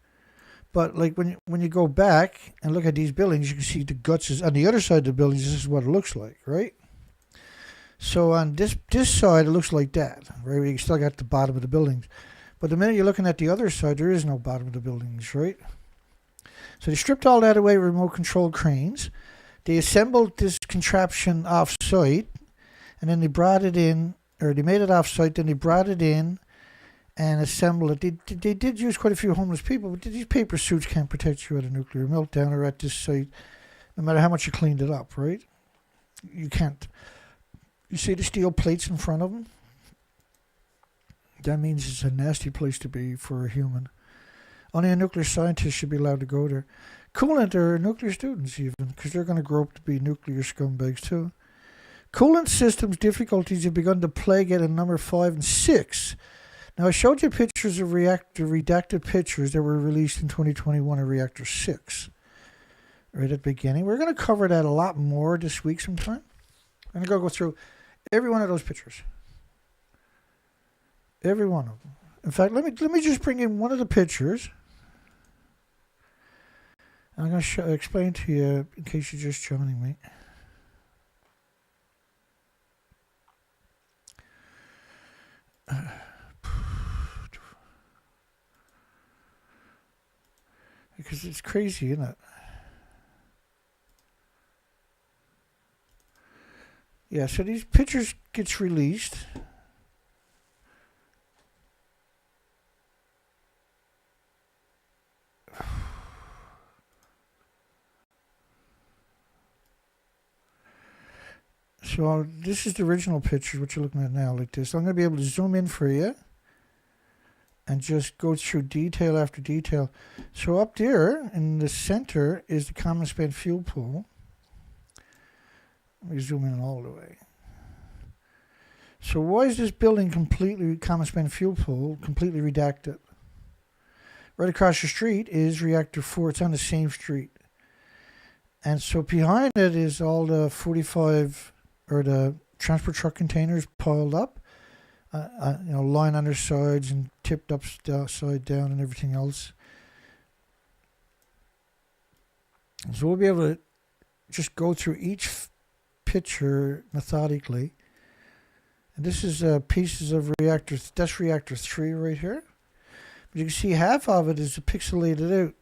But like when you go back and look at these buildings, you can see the guts is on the other side of the buildings. This is what it looks like, right? So on this side, it looks like that, right? You still got the bottom of the buildings. But the minute you're looking at the other side, there is no bottom of the buildings, right? So they stripped all that away with remote control cranes. They assembled this contraption off-site, and then they brought it in, or they made it off-site, then they brought it in and assembled it. They did use quite a few homeless people, but these paper suits can't protect you at a nuclear meltdown or at this site, no matter how much you cleaned it up, right? You can't. You see the steel plates in front of them? That means it's a nasty place to be for a human. Only a nuclear scientist should be allowed to go there. Coolant are nuclear students even, because they're going to grow up to be nuclear scumbags too. Coolant systems difficulties have begun to plague it in number 5 and 6. Now I showed you pictures of reactor redacted pictures that were released in 2021 of reactor 6. Right at the beginning. We're going to cover that a lot more this week sometime. I'm going to go through every one of those pictures. Every one of them. In fact, let me just bring in one of the pictures. I'm going to explain to you in case you're just joining me. Because it's crazy, isn't it? Yeah, so these pictures gets released. So this is the original picture, what you're looking at now, like this. I'm going to be able to zoom in for you and just go through detail after detail. So up there in the center is the common spent fuel pool. Let me zoom in all the way. So why is this building completely common spent fuel pool completely redacted? Right across the street is Reactor 4. It's on the same street. And so behind it is all the 45 or the transport truck containers piled up, lying on their sides and tipped upside down and everything else. So we'll be able to just go through each picture methodically. And this is pieces of reactor. That's reactor 3 right here. But you can see half of it is pixelated out.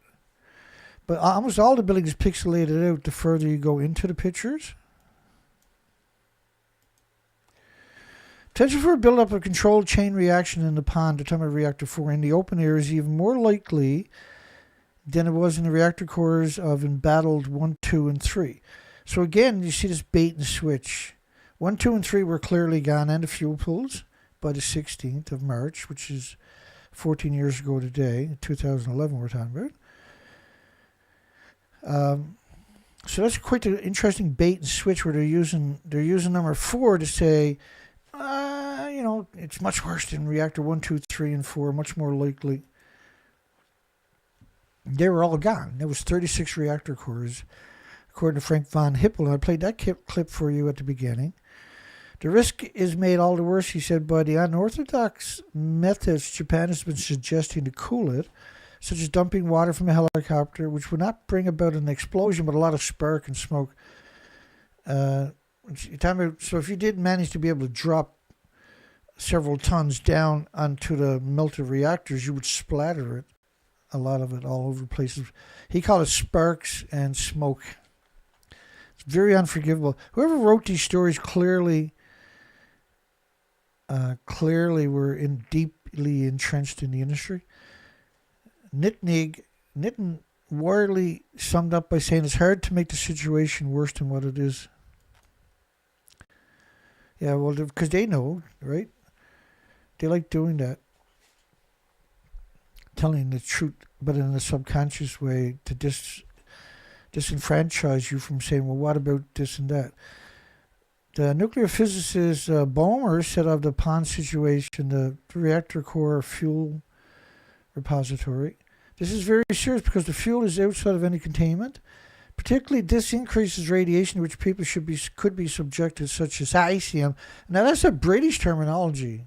But almost all the building is pixelated out the further you go into the pictures. Potential for a build-up of controlled chain reaction in the pond at the time of reactor 4 in the open air is even more likely than it was in the reactor cores of embattled 1, 2, and 3. So again, you see this bait and switch. 1, 2, and 3 were clearly gone, and the fuel pools by the 16th of March, which is 14 years ago today, 2011 we're talking about. So that's quite an interesting bait and switch where they're using number 4 to say, it's much worse than reactor 1, 2, 3, and 4, much more likely. They were all gone. There was 36 reactor cores, according to Frank von Hippel. And I played that clip for you at the beginning. The risk is made all the worse, he said, by the unorthodox methods Japan has been suggesting to cool it, such as dumping water from a helicopter, which would not bring about an explosion, but a lot of spark and smoke. So if you did manage to be able to drop several tons down onto the melted reactors, you would splatter it, a lot of it, all over places. He called it sparks and smoke. It's very unforgivable. Whoever wrote these stories clearly were deeply entrenched in the industry. Nitin widely summed up by saying it's hard to make the situation worse than what it is. Yeah, well, because they know, right? They like doing that. Telling the truth, but in a subconscious way to disenfranchise you from saying, well, what about this and that? The nuclear physicist Boehmer said of the pond situation, the reactor core fuel repository, this is very serious because the fuel is outside of any containment. Particularly, this increases radiation to which people could be subjected, such as ICM. Now, that's a British terminology.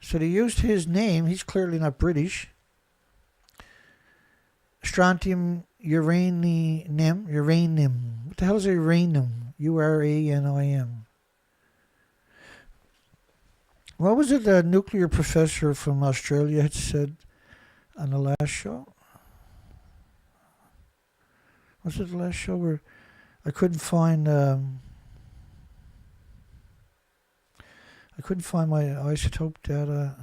So they used his name. He's clearly not British. Strontium uranium. What the hell is uranium? URANIM. What was it the nuclear professor from Australia had said on the last show? Was it the last show where I couldn't find my isotope data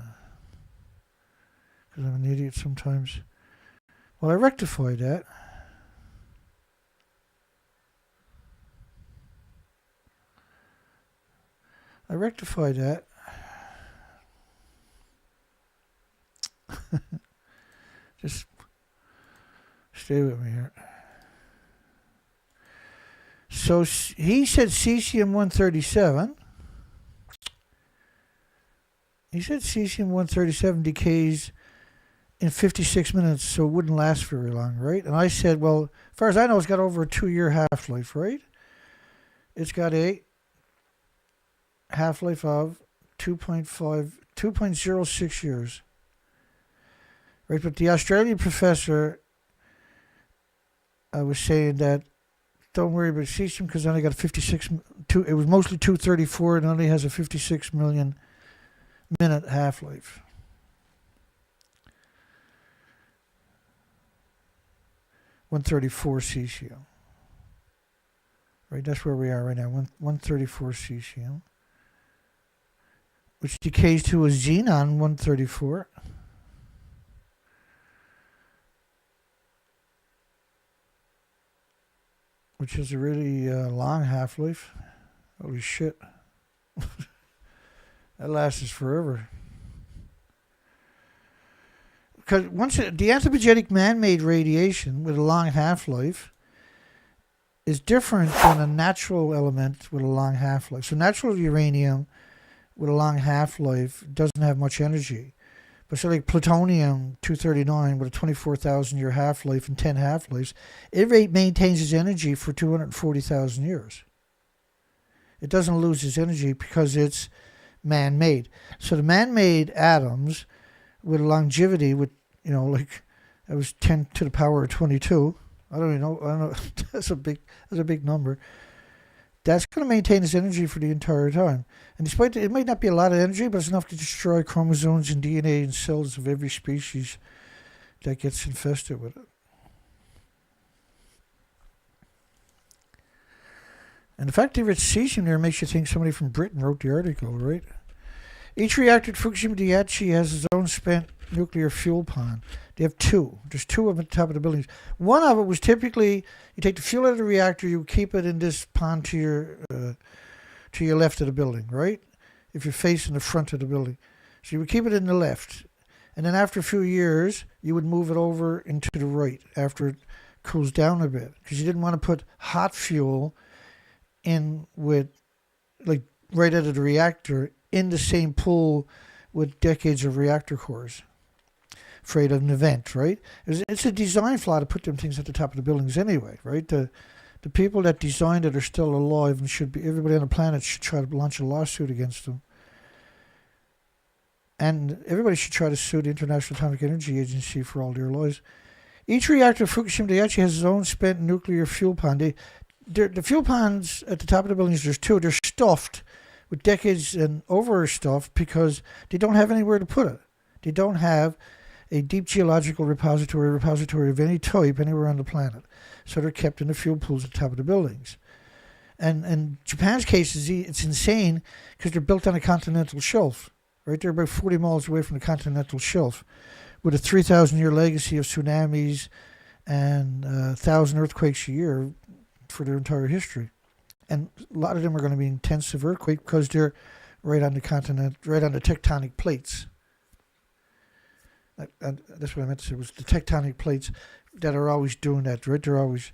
because I'm an idiot sometimes. Well, I rectified that. Just stay with me here. So he said cesium-137. He said cesium-137 decays in 56 minutes, so it wouldn't last very long, right? And I said, well, as far as I know, it's got over a 2-year half-life, right? It's got a half-life of 2.06 years. Right, but the Australian professor I was saying that don't worry about cesium because it only got 56. It was mostly 234 and only has a 56 million minute half-life. $134 cesium. Right, that's where we are right now. 134 cesium, which decays to a xenon 134. Which has a really long half-life. Holy shit. That lasts forever. Because the anthropogenic man-made radiation with a long half-life is different than a natural element with a long half-life. So natural uranium with a long half-life doesn't have much energy. But so like plutonium-239 with a 24,000-year half-life and 10 half-lives, it maintains its energy for 240,000 years. It doesn't lose its energy because it's man-made. So the man-made atoms with a longevity with, like it was 10 to the power of 22. I don't even know. That's a big number. That's going to maintain its energy for the entire time. And despite it might not be a lot of energy, but it's enough to destroy chromosomes and DNA and cells of every species that gets infested with it. And the fact that it's cesium there makes you think somebody from Britain wrote the article, right? Each reactor at Fukushima Daiichi has its own spent nuclear fuel pond. They have two. There's two of them at the top of the buildings. One of it was typically, you take the fuel out of the reactor, you keep it in this pond to your left of the building, right? If you're facing the front of the building. So you would keep it in the left. And then after a few years, you would move it over into the right after it cools down a bit. Because you didn't want to put hot fuel in with, like, right out of the reactor in the same pool with decades of reactor cores. Afraid of an event, right? It's a design flaw to put them things at the top of the buildings anyway, right? The people that designed it are still alive and should be, everybody on the planet should try to launch a lawsuit against them. And everybody should try to sue the International Atomic Energy Agency for all their lies. Each reactor at Fukushima Daiichi has its own spent nuclear fuel pond. The fuel ponds at the top of the buildings, there's two. They're stuffed with decades and over stuff because they don't have anywhere to put it. They don't have a deep geological repository of any type anywhere on the planet. So they're kept in the fuel pools at the top of the buildings. And Japan's case is it's insane because they're built on a continental shelf. Right, they're about 40 miles away from the continental shelf with a 3,000-year legacy of tsunamis and 1,000 earthquakes a year for their entire history. And a lot of them are going to be intensive earthquake because they're right on the continent, right on the tectonic plates. And that's what I meant to say, was the tectonic plates that are always doing that, right? They're always...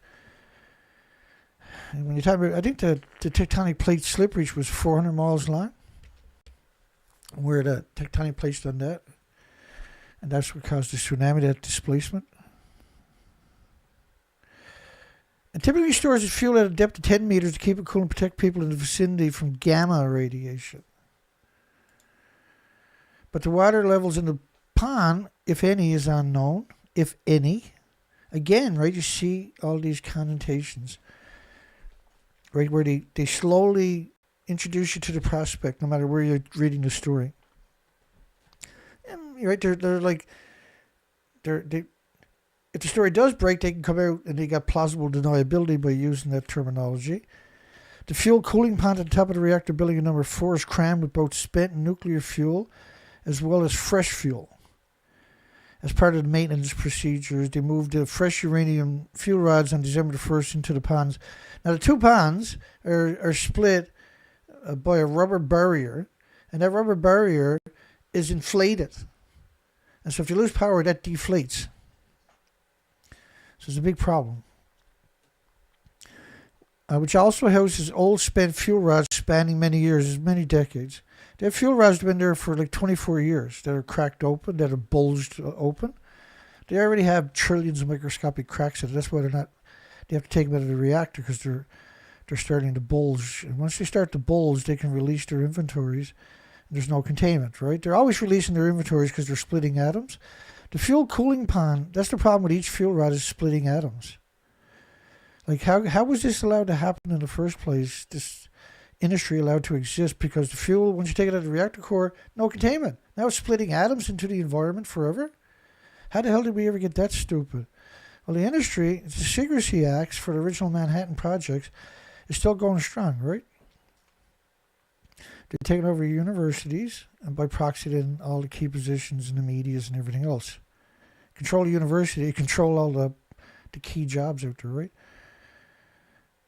And when you talk about... I think the tectonic plate slip reach was 400 miles long, where the tectonic plates done that. And that's what caused the tsunami, that displacement. And typically stores its fuel at a depth of 10 meters to keep it cool and protect people in the vicinity from gamma radiation. But the water levels in the pond, if any, is unknown. If any. Again, right, you see all these connotations. Right, where they slowly introduce you to the prospect, no matter where you're reading the story. And, right, they're like, if the story does break, they can come out and they got plausible deniability by using that terminology. The fuel cooling pond at the top of the reactor building in number 4 is crammed with both spent nuclear fuel as well as fresh fuel. As part of the maintenance procedures, they moved the fresh uranium fuel rods on December the 1st into the ponds. Now, the two ponds are split by a rubber barrier, and that rubber barrier is inflated. And so if you lose power, that deflates. So it's a big problem. Which also houses old spent fuel rods spanning many years, many decades. They have fuel rods that have been there for like 24 years that are cracked open, that are bulged open. They already have trillions of microscopic cracks in it. That's why they have to take them out of the reactor because they're starting to bulge. And once they start to bulge, they can release their inventories. And there's no containment, right? They're always releasing their inventories because they're splitting atoms. The fuel cooling pond, that's the problem with each fuel rod, is splitting atoms. Like, how was this allowed to happen in the first place? This industry allowed to exist because the fuel, once you take it out of the reactor core, no containment. Now it's splitting atoms into the environment forever. How the hell did we ever get that stupid? Well, the industry, the Secrecy Acts for the original Manhattan projects is still going strong, right? They're taking over universities and by proxy then all the key positions in the medias and everything else. Control the university, control all the key jobs out there, right?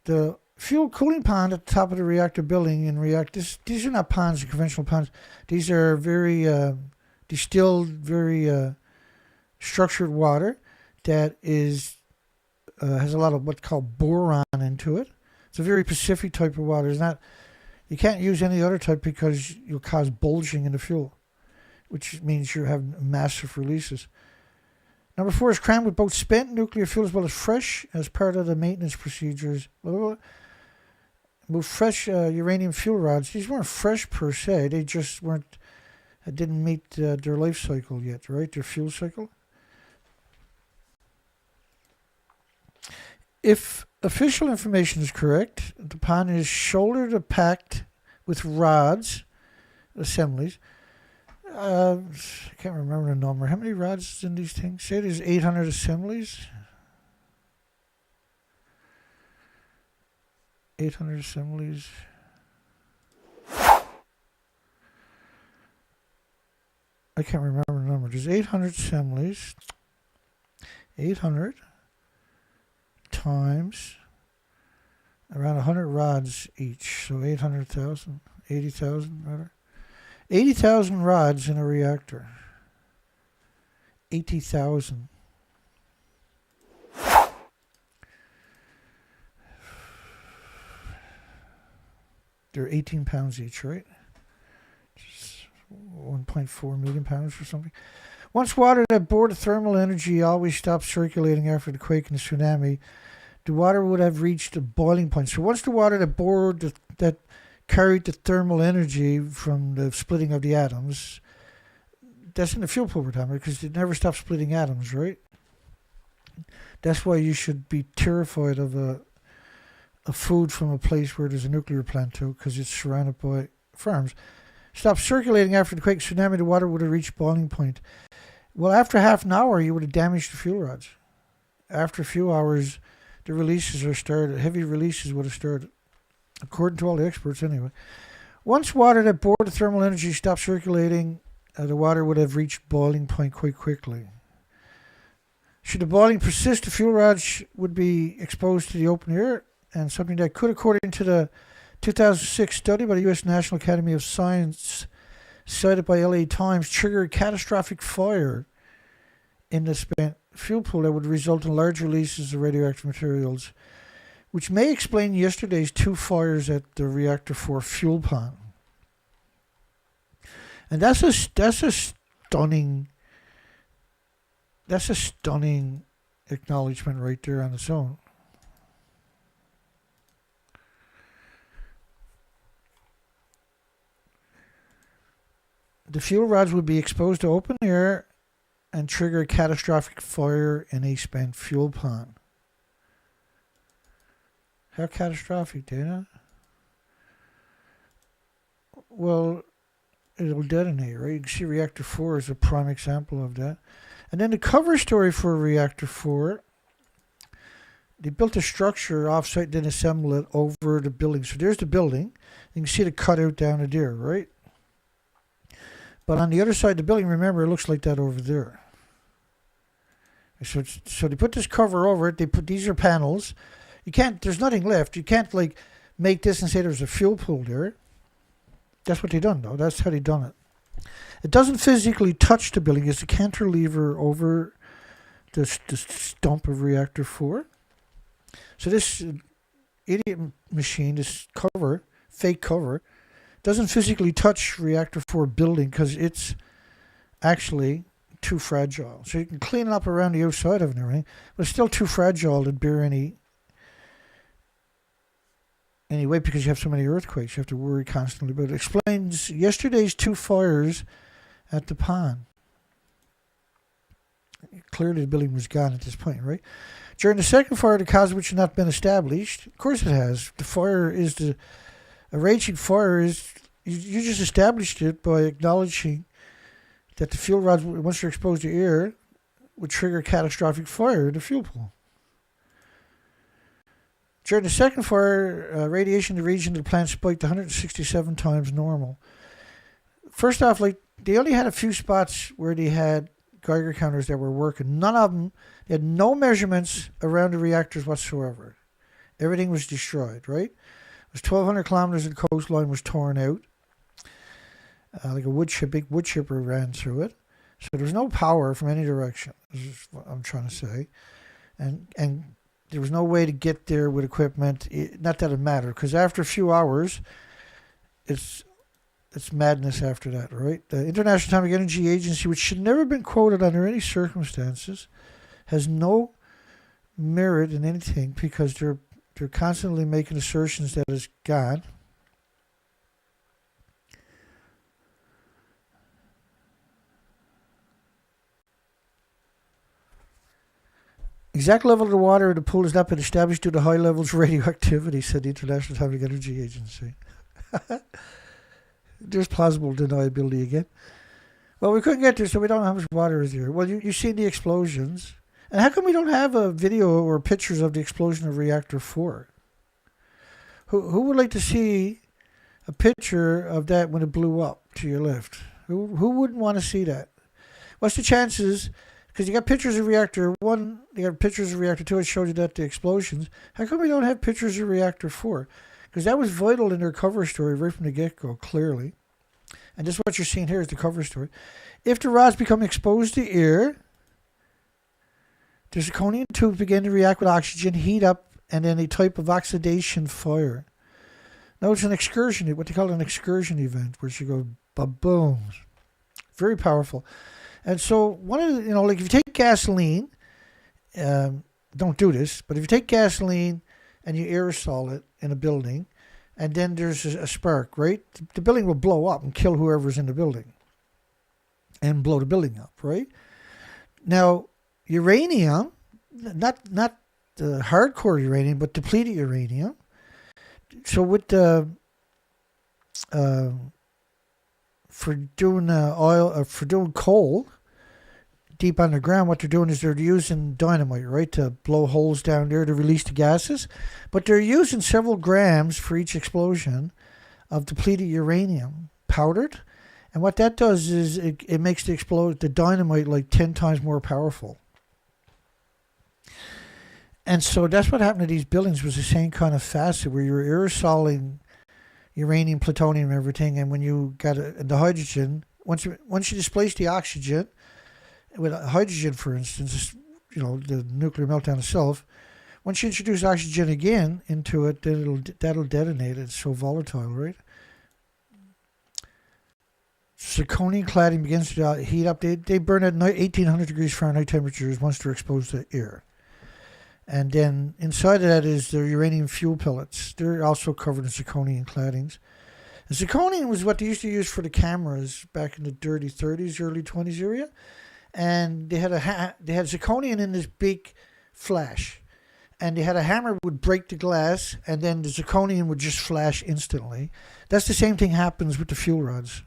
The fuel cooling pond at the top of the reactor building in reactors, these are not ponds, conventional ponds. These are very distilled, very structured water that is has a lot of what's called boron into it. It's a very specific type of water. It's not, you can't use any other type because you'll cause bulging in the fuel, which means you have massive releases. Number 4 is crammed with both spent nuclear fuel as well as fresh as part of the maintenance procedures. With fresh uranium fuel rods, these weren't fresh per se. They just didn't meet their life cycle yet, right? Their fuel cycle. If official information is correct, the pond is shouldered or packed with rods, assemblies. I can't remember the number. How many rods is in these things? Say there's 800 assemblies. 800 assemblies. I can't remember the number. There's 800 assemblies. 800 times around 100 rods each. So 800,000, 80,000 rather. 80,000 rods in a reactor. 80,000. They're 18 pounds each, right? 1.4 million pounds or something. Once water that bore the thermal energy always stops circulating after the quake and the tsunami, the water would have reached a boiling point. So once the water that bored that carried the thermal energy from the splitting of the atoms, that's in the fuel pool time because it never stops splitting atoms, right? That's why you should be terrified of a food from a place where there's a nuclear plant too, because it's surrounded by farms. Stop circulating after the quake tsunami, the water would have reached boiling point. Well, after half an hour, you would have damaged the fuel rods. After a few hours, the releases are started. Heavy releases would have started, according to all the experts anyway. Once water that bore the thermal energy stopped circulating, the water would have reached boiling point quite quickly. Should the boiling persist, the fuel rods would be exposed to the open air, and something that could, according to the 2006 study by the U.S. National Academy of Science, cited by LA Times, trigger a catastrophic fire in the spent fuel pool that would result in large releases of radioactive materials, which may explain yesterday's 2 fires at the Reactor 4 fuel pond. And that's a stunning acknowledgement right there on its own. The fuel rods would be exposed to open air and trigger a catastrophic fire in a spent fuel pond. How catastrophic, Dana? Well, it'll detonate, right? You can see Reactor 4 is a prime example of that. And then the cover story for Reactor 4, they built a structure off-site, then assembled it over the building. So there's the building. You can see the cutout down there, right? But on the other side of the building, remember, it looks like that over there. So they put this cover over it. They put, these are panels. You can't, there's nothing left. You can't like make this and say there's a fuel pool there. That's what they done though. That's how they done it. It doesn't physically touch the building. It's a cantilever over the stump of Reactor 4. So this idiot machine, this cover, fake cover, doesn't physically touch Reactor 4 building because it's actually too fragile. So you can clean it up around the outside of it and everything, but it's still too fragile to bear any weight because you have so many earthquakes. You have to worry constantly. But it explains yesterday's 2 fires at the pond. Clearly the building was gone at this point, right? During the second fire, the cause of which has not been established. Of course it has. The fire is a raging fire is, you just established it by acknowledging that the fuel rods, once they're exposed to air, would trigger catastrophic fire in the fuel pool. During the second fire, radiation in the region of the plant spiked 167 times normal. First off, like, they only had a few spots where they had Geiger counters that were working. None of them, they had no measurements around the reactors whatsoever. Everything was destroyed, right? It was 1,200 kilometers of the coastline was torn out. Like a big wood chipper ran through it. So there was no power from any direction, is what I'm trying to say. And there was no way to get there with equipment. Not that it mattered, because after a few hours, it's madness after that, right? The International Atomic Energy Agency, which should never have been quoted under any circumstances, has no merit in anything because they're constantly making assertions that it's gone. Exact level of the water in the pool has not been established due to high levels of radioactivity, said the International Atomic Energy Agency. There's plausible deniability again. Well, we couldn't get there, so we don't know how much water is there. Well, you see the explosions. And how come we don't have a video or pictures of the explosion of Reactor 4? Who would like to see a picture of that when it blew up to your left? Who wouldn't want to see that? What's the chances? Because you got pictures of Reactor 1, you got pictures of Reactor 2, it showed you that the explosions. How come we don't have pictures of Reactor 4? Because that was vital in their cover story right from the get-go, clearly. And this what you're seeing here is the cover story. If the rods become exposed to air, the zirconium tubes begin to react with oxygen, heat up, and then a type of oxidation fire. Now it's an excursion, what they call an excursion event, where you go ba-boom. Very powerful. And so one of the, like if you take gasoline, don't do this, but if you take gasoline and you aerosol it in a building, and then there's a spark, right? The building will blow up and kill whoever's in the building and blow the building up, right? Now, uranium, not the hardcore uranium, but depleted uranium. So with the for doing oil, for doing coal deep underground, what they're doing is they're using dynamite, right, to blow holes down there to release the gases. But they're using several grams for each explosion of depleted uranium powdered. And what that does is it makes the dynamite like 10 times more powerful. And so that's what happened to these buildings, was the same kind of facet where you're aerosoling uranium, plutonium, and everything. And when you got the hydrogen, once you displace the oxygen, with hydrogen, for instance, the nuclear meltdown itself, once you introduce oxygen again into it, then that'll detonate. It's so volatile, right? Zirconium cladding begins to heat up. They burn at 1,800 degrees Fahrenheit temperatures once they're exposed to air. And then inside of that is the uranium fuel pellets. They're also covered in zirconium claddings. And zirconium was what they used to use for the cameras back in the dirty 30s, early 20s area. And they had zirconium in this big flash. And they had a hammer that would break the glass, and then the zirconium would just flash instantly. That's the same thing happens with the fuel rods.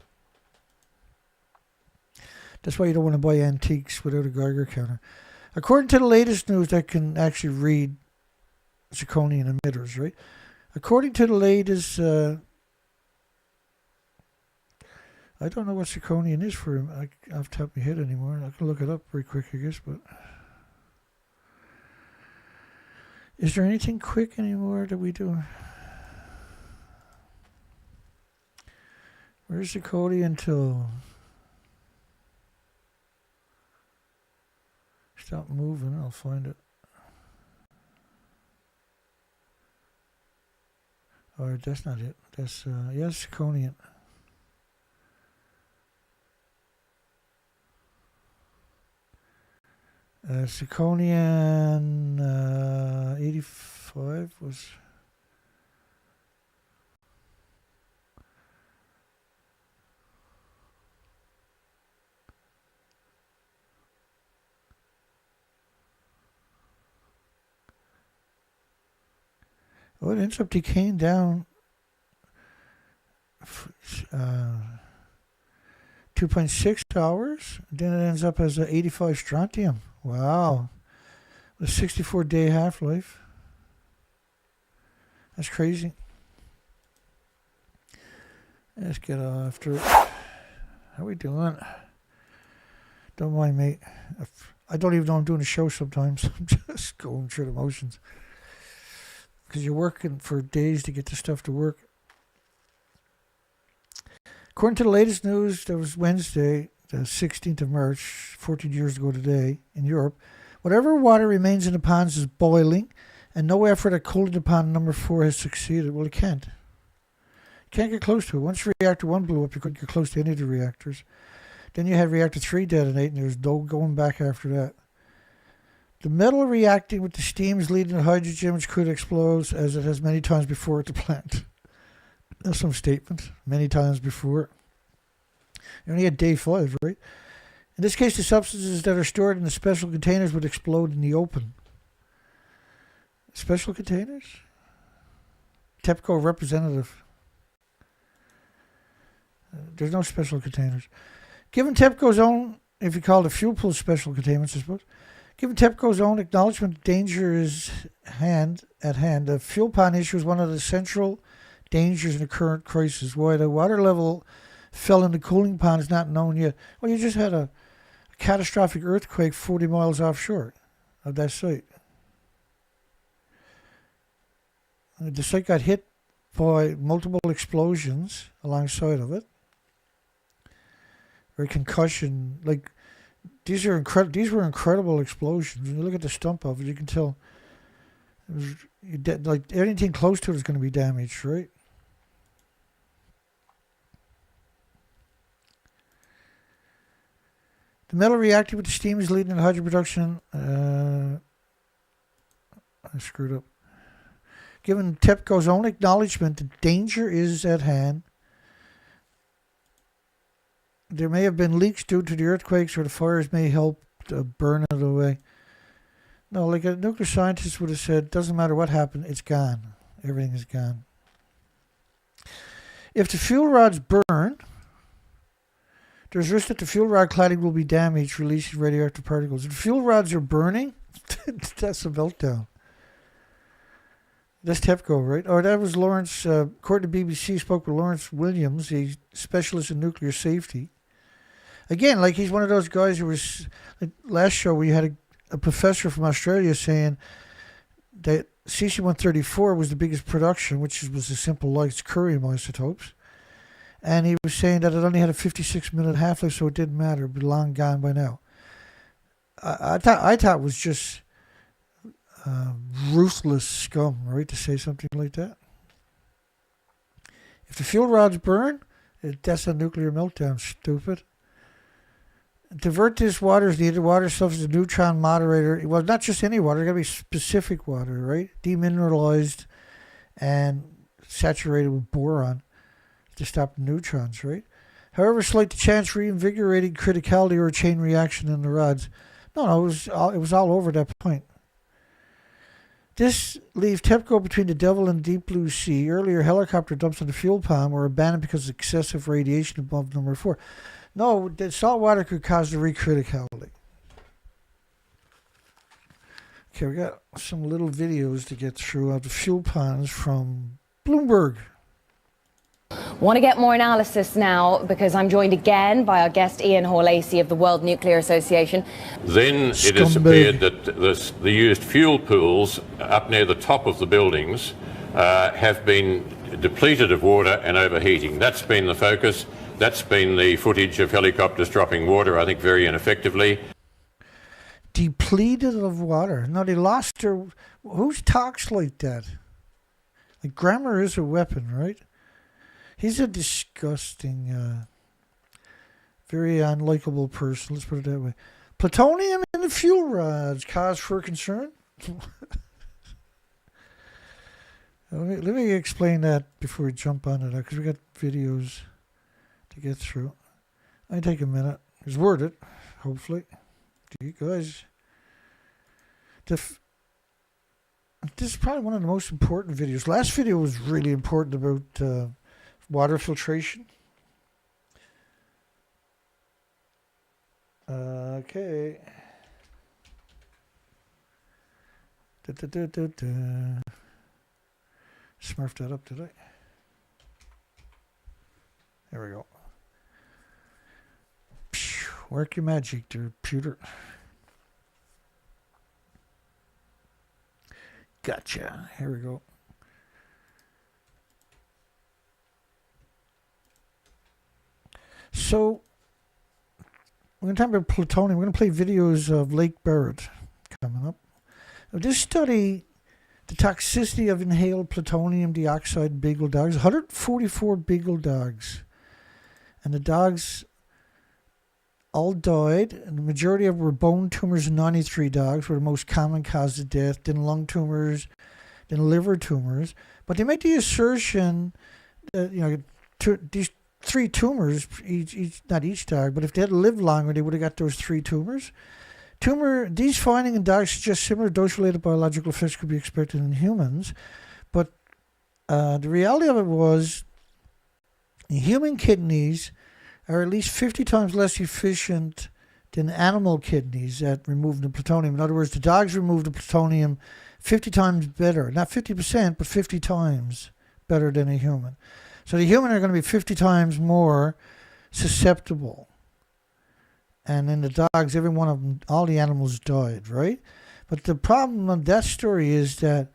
That's why you don't want to buy antiques without a Geiger counter. According to the latest news, that can actually read zirconium emitters, right? According to the latest, I don't know what zirconium is for him off the top of my head anymore. I can look it up very quick, I guess, but is there anything quick anymore that we do? Where's zirconium until stop moving? I'll find it. Or that's not it. That's zirconium. Zirconium 85 was. Oh, it ends up decaying down 2.6 hours. Then it ends up as a 85 strontium. Wow. A 64-day half-life. That's crazy. Let's get after it. How we doing? Don't mind me. I don't even know I'm doing a show sometimes. I'm just going through the motions. Because you're working for days to get the stuff to work. According to the latest news, that was Wednesday, the 16th of March, 14 years ago today, in Europe, whatever water remains in the ponds is boiling, and no effort at cooling the pond number 4 has succeeded. Well, it can't. You can't get close to it. Once reactor 1 blew up, you couldn't get close to any of the reactors. Then you had reactor 3 detonate, and there's no going back after that. The metal reacting with the steam is leading to hydrogen, which could explode, as it has many times before at the plant. That's some statement. Many times before. You only had day 5, right? In this case, the substances that are stored in the special containers would explode in the open. Special containers? TEPCO representative. There's no special containers. Given TEPCO's own, if you call it fuel pool special containments, I suppose. Given TEPCO's own acknowledgement that danger is at hand, the fuel pond issue is one of the central dangers in the current crisis. Why the water level fell in the cooling pond is not known yet. Well, you just had a catastrophic earthquake 40 miles offshore of that site. The site got hit by multiple explosions alongside of it. Or concussion, like these were incredible explosions. When you look at the stump of it, you can tell it was like anything close to it is going to be damaged, right? The metal reactor with the steam is leading to hydrogen production. I screwed up. Given TEPCO's own acknowledgement that danger is at hand, there may have been leaks due to the earthquakes, or the fires may help burn it away. No, like a nuclear scientist would have said, doesn't matter what happened, it's gone. Everything is gone. If the fuel rods burn, there's risk that the fuel rod cladding will be damaged, releasing radioactive particles. If the fuel rods are burning, that's a meltdown. That's TEPCO, right? Or that was Lawrence, according to BBC, spoke with Lawrence Williams, a specialist in nuclear safety. Again, like he's one of those guys who was, like last show we had a professor from Australia saying that CC-134 was the biggest production, which was a simple light curium isotopes. And he was saying that it only had a 56-minute half-life, so it didn't matter. It'd be long gone by now. I thought it was just ruthless scum, right, to say something like that. If the fuel rods burn, that's a nuclear meltdown, stupid. To divert this water is needed. Water serves as a neutron moderator. Well, not just any water. It's got to be specific water, right? Demineralized and saturated with boron to stop the neutrons, right? However, slight chance reinvigorating criticality or a chain reaction in the rods. No, it was all over that point. This leaves TEPCO between the devil and the deep blue sea. Earlier, helicopter dumps on the fuel pond were abandoned because of excessive radiation above number 4. No, the salt water could cause the recriticality. Okay, we got some little videos to get through of the fuel ponds from Bloomberg. Want to get more analysis now because I'm joined again by our guest Ian Hall-Lacey of the World Nuclear Association. Then it has appeared that the used fuel pools up near the top of the buildings have been depleted of water and overheating. That's been the focus. That's been the footage of helicopters dropping water, I think, very ineffectively. Depleted of water. No, they lost their... Who talks like that? Like, grammar is a weapon, right? He's a disgusting, very unlikable person. Let's put it that way. Plutonium in the fuel rods, cause for concern? Let me explain that before we jump on it, because we got videos to get through. I take a minute. It's worded, hopefully. Do you guys... This is probably one of the most important videos. Last video was really important about water filtration. Okay. Smurfed that up, did I? There we go. Work your magic there, pewter. Gotcha. Here we go. So, we're going to talk about plutonium. We're going to play videos of Lake Barrett coming up. Now, this study, the toxicity of inhaled plutonium dioxide beagle dogs, 144 beagle dogs. And the dogs all died, and the majority of them were bone tumors in 93 dogs, were the most common cause of death, then lung tumors, then liver tumors. But they make the assertion that, these 3 tumors, each not each dog, but if they had lived longer, they would have got those 3 tumors. These findings in dogs suggest similar dose-related biological effects could be expected in humans, but the reality of it was human kidneys are at least 50 times less efficient than animal kidneys at removing the plutonium. In other words, the dogs remove the plutonium 50 times better. Not 50%, but 50 times better than a human. So the human are going to be 50 times more susceptible. And in the dogs, every one of them, all the animals died, right? But the problem of that story is that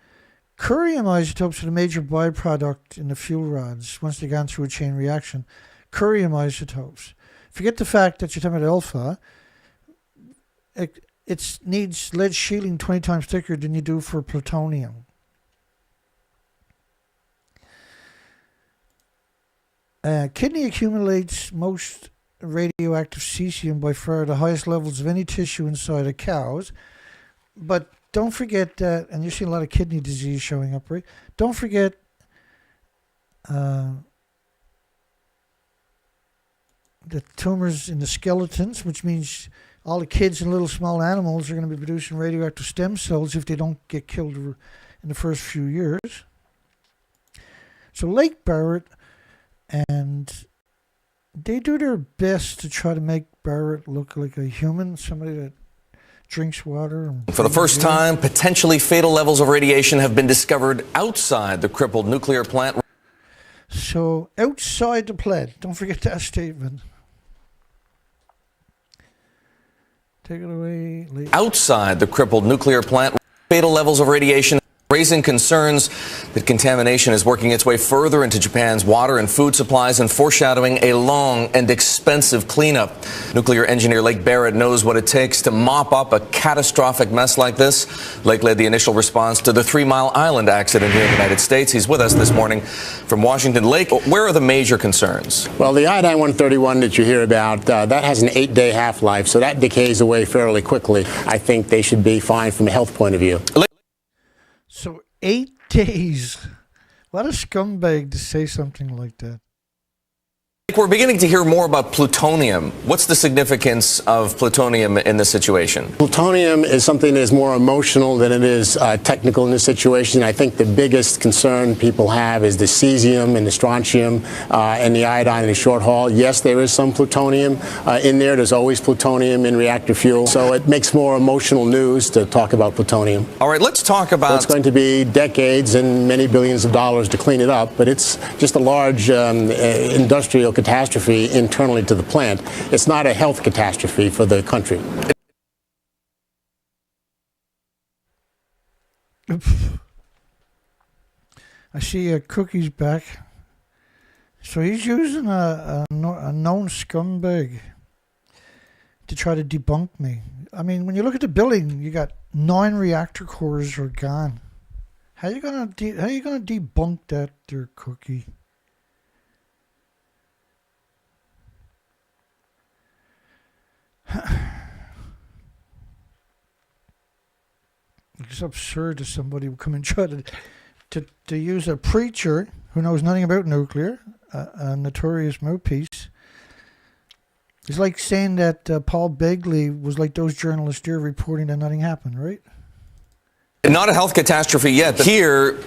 curium isotopes are the major byproduct in the fuel rods once they've gone through a chain reaction. Curium isotopes. Forget the fact that you're talking about alpha. It needs lead shielding 20 times thicker than you do for plutonium. Kidney accumulates most radioactive cesium by far the highest levels of any tissue inside of cows. But don't forget that, and you're seeing a lot of kidney disease showing up, right? Don't forget the tumors in the skeletons, which means all the kids and little small animals are going to be producing radioactive stem cells if they don't get killed in the first few years. So Lake Barrett, and they do their best to try to make Barrett look like a human, somebody that drinks water. For the first time, potentially fatal levels of radiation have been discovered outside the crippled nuclear plant. So outside the plant, don't forget that statement. Take it away. Outside the crippled nuclear plant, fatal levels of radiation, raising concerns that contamination is working its way further into Japan's water and food supplies and foreshadowing a long and expensive cleanup. Nuclear engineer Lake Barrett knows what it takes to mop up a catastrophic mess like this. Lake led the initial response to the 3 Mile Island accident here in the United States. He's with us this morning from Washington. Lake, where are the major concerns? Well, the iodine-131 that you hear about, that has an 8-day half-life, so that decays away fairly quickly. I think they should be fine from a health point of view. So 8 days. What a scumbag to say something like that. We're beginning to hear more about plutonium. What's the significance of plutonium in this situation? Plutonium is something that is more emotional than it is technical in this situation. I think the biggest concern people have is the cesium and the strontium and the iodine in the short haul. Yes, there is some plutonium in there. There's always plutonium in reactor fuel. So it makes more emotional news to talk about plutonium. All right, let's talk about... So it's going to be decades and many billions of dollars to clean it up, but it's just a large industrial catastrophe internally to the plant. It's not a health catastrophe for the country. I see Cookie's back. So he's using a known scumbag to try to debunk me. I mean, when you look at the building, you got 9 reactor cores are gone. How you gonna debunk that there, Cookie? It's absurd that somebody would come and try to use a preacher who knows nothing about nuclear, a notorious mouthpiece. It's like saying that Paul Begley was like those journalists there reporting that nothing happened, right? Not a health catastrophe yet, but here,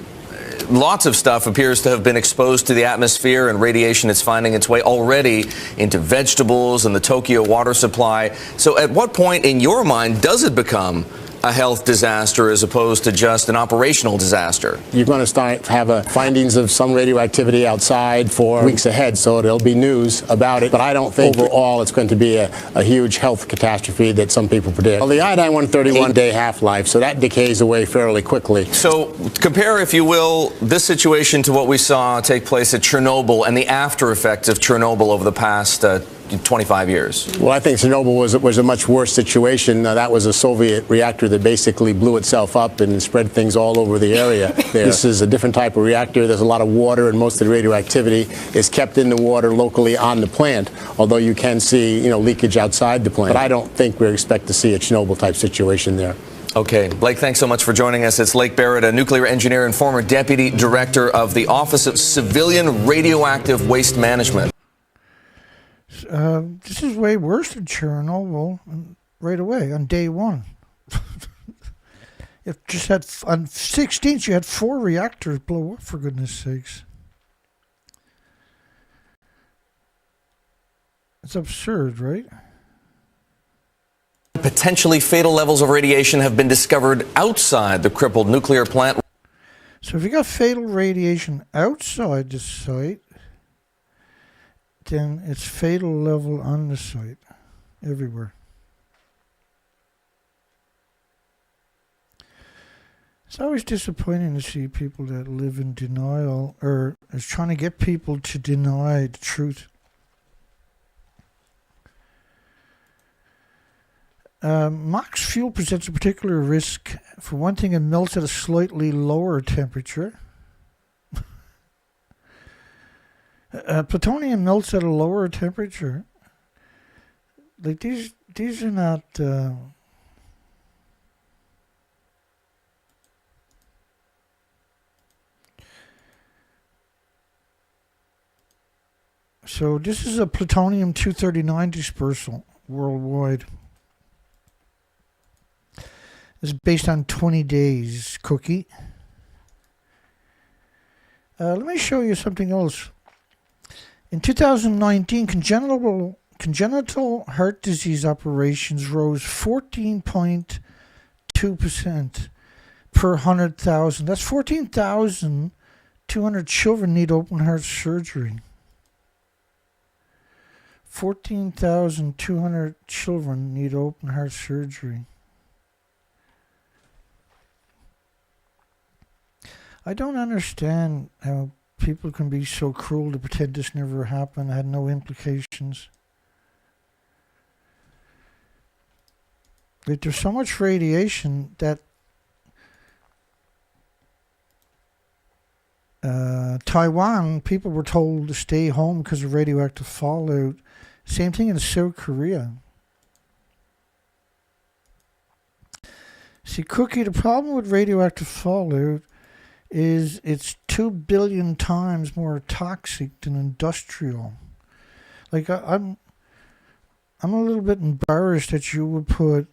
lots of stuff appears to have been exposed to the atmosphere, and radiation is finding its way already into vegetables and the Tokyo water supply. So at what point in your mind does it become a health disaster as opposed to just an operational disaster? You're going to start have findings of some radioactivity outside for weeks ahead, so there'll be news about it. But I don't think overall it's going to be a huge health catastrophe that some people predict. Well, the iodine-131 day half-life, so that decays away fairly quickly. So compare, if you will, this situation to what we saw take place at Chernobyl and the after effects of Chernobyl over the past 25 years. Well, I think Chernobyl was a much worse situation. That was a Soviet reactor that basically blew itself up and spread things all over the area there. This is a different type of reactor. There's a lot of water, and most of the radioactivity is kept in the water locally on the plant, although you can see, leakage outside the plant. But I don't think we expect to see a Chernobyl-type situation there. Okay. Blake, thanks so much for joining us. It's Lake Barrett, a nuclear engineer and former deputy director of the Office of Civilian Radioactive Waste Management. This is way worse than Chernobyl right away on day one. It just had, on 16th, you had 4 reactors blow up, for goodness sakes. It's absurd, right? Potentially fatal levels of radiation have been discovered outside the crippled nuclear plant. So if you got fatal radiation outside the site, then it's fatal level on the site, everywhere. It's always disappointing to see people that live in denial, or is trying to get people to deny the truth. Max fuel presents a particular risk. For one thing, it melts at a slightly lower temperature. Plutonium melts at a lower temperature. Like these are not. So this is a plutonium-239 dispersal worldwide. It's based on 20 days, Cookie. Let me show you something else. In 2019, congenital heart disease operations rose 14.2% per 100,000. That's 14,200 children need open heart surgery. 14,200 children need open heart surgery. I don't understand how people can be so cruel to pretend this never happened, had no implications. Like, there's so much radiation that Taiwan, people were told to stay home because of radioactive fallout. Same thing in South Korea. See, Cookie, the problem with radioactive fallout is it's 2 billion times more toxic than industrial. Like, I'm a little bit embarrassed that you would put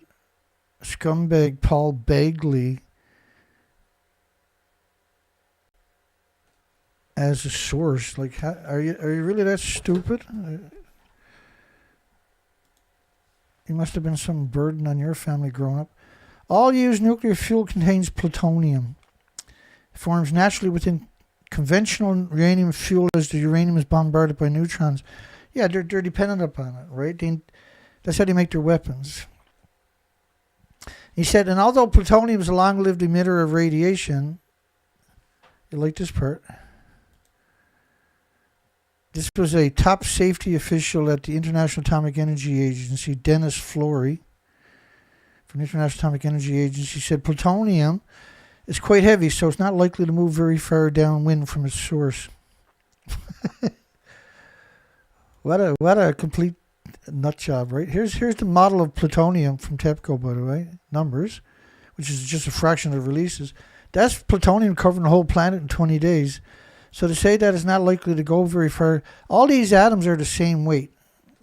scumbag Paul Begley as a source. Like, are you really that stupid? You must have been some burden on your family growing up. All used nuclear fuel contains plutonium. It forms naturally within conventional uranium fuel as the uranium is bombarded by neutrons. Yeah, they're dependent upon it, right? That's how they make their weapons. He said, and although plutonium is a long-lived emitter of radiation, you like this part? This was a top safety official at the International Atomic Energy Agency, Dennis Flory, from the International Atomic Energy Agency, said plutonium is quite heavy, so it's not likely to move very far downwind from its source. What a complete nut job, right? Here's the model of plutonium from TEPCO, by the way, numbers, which is just a fraction of the releases. That's plutonium covering the whole planet in 20 days. So to say that it's not likely to go very far, all these atoms are the same weight.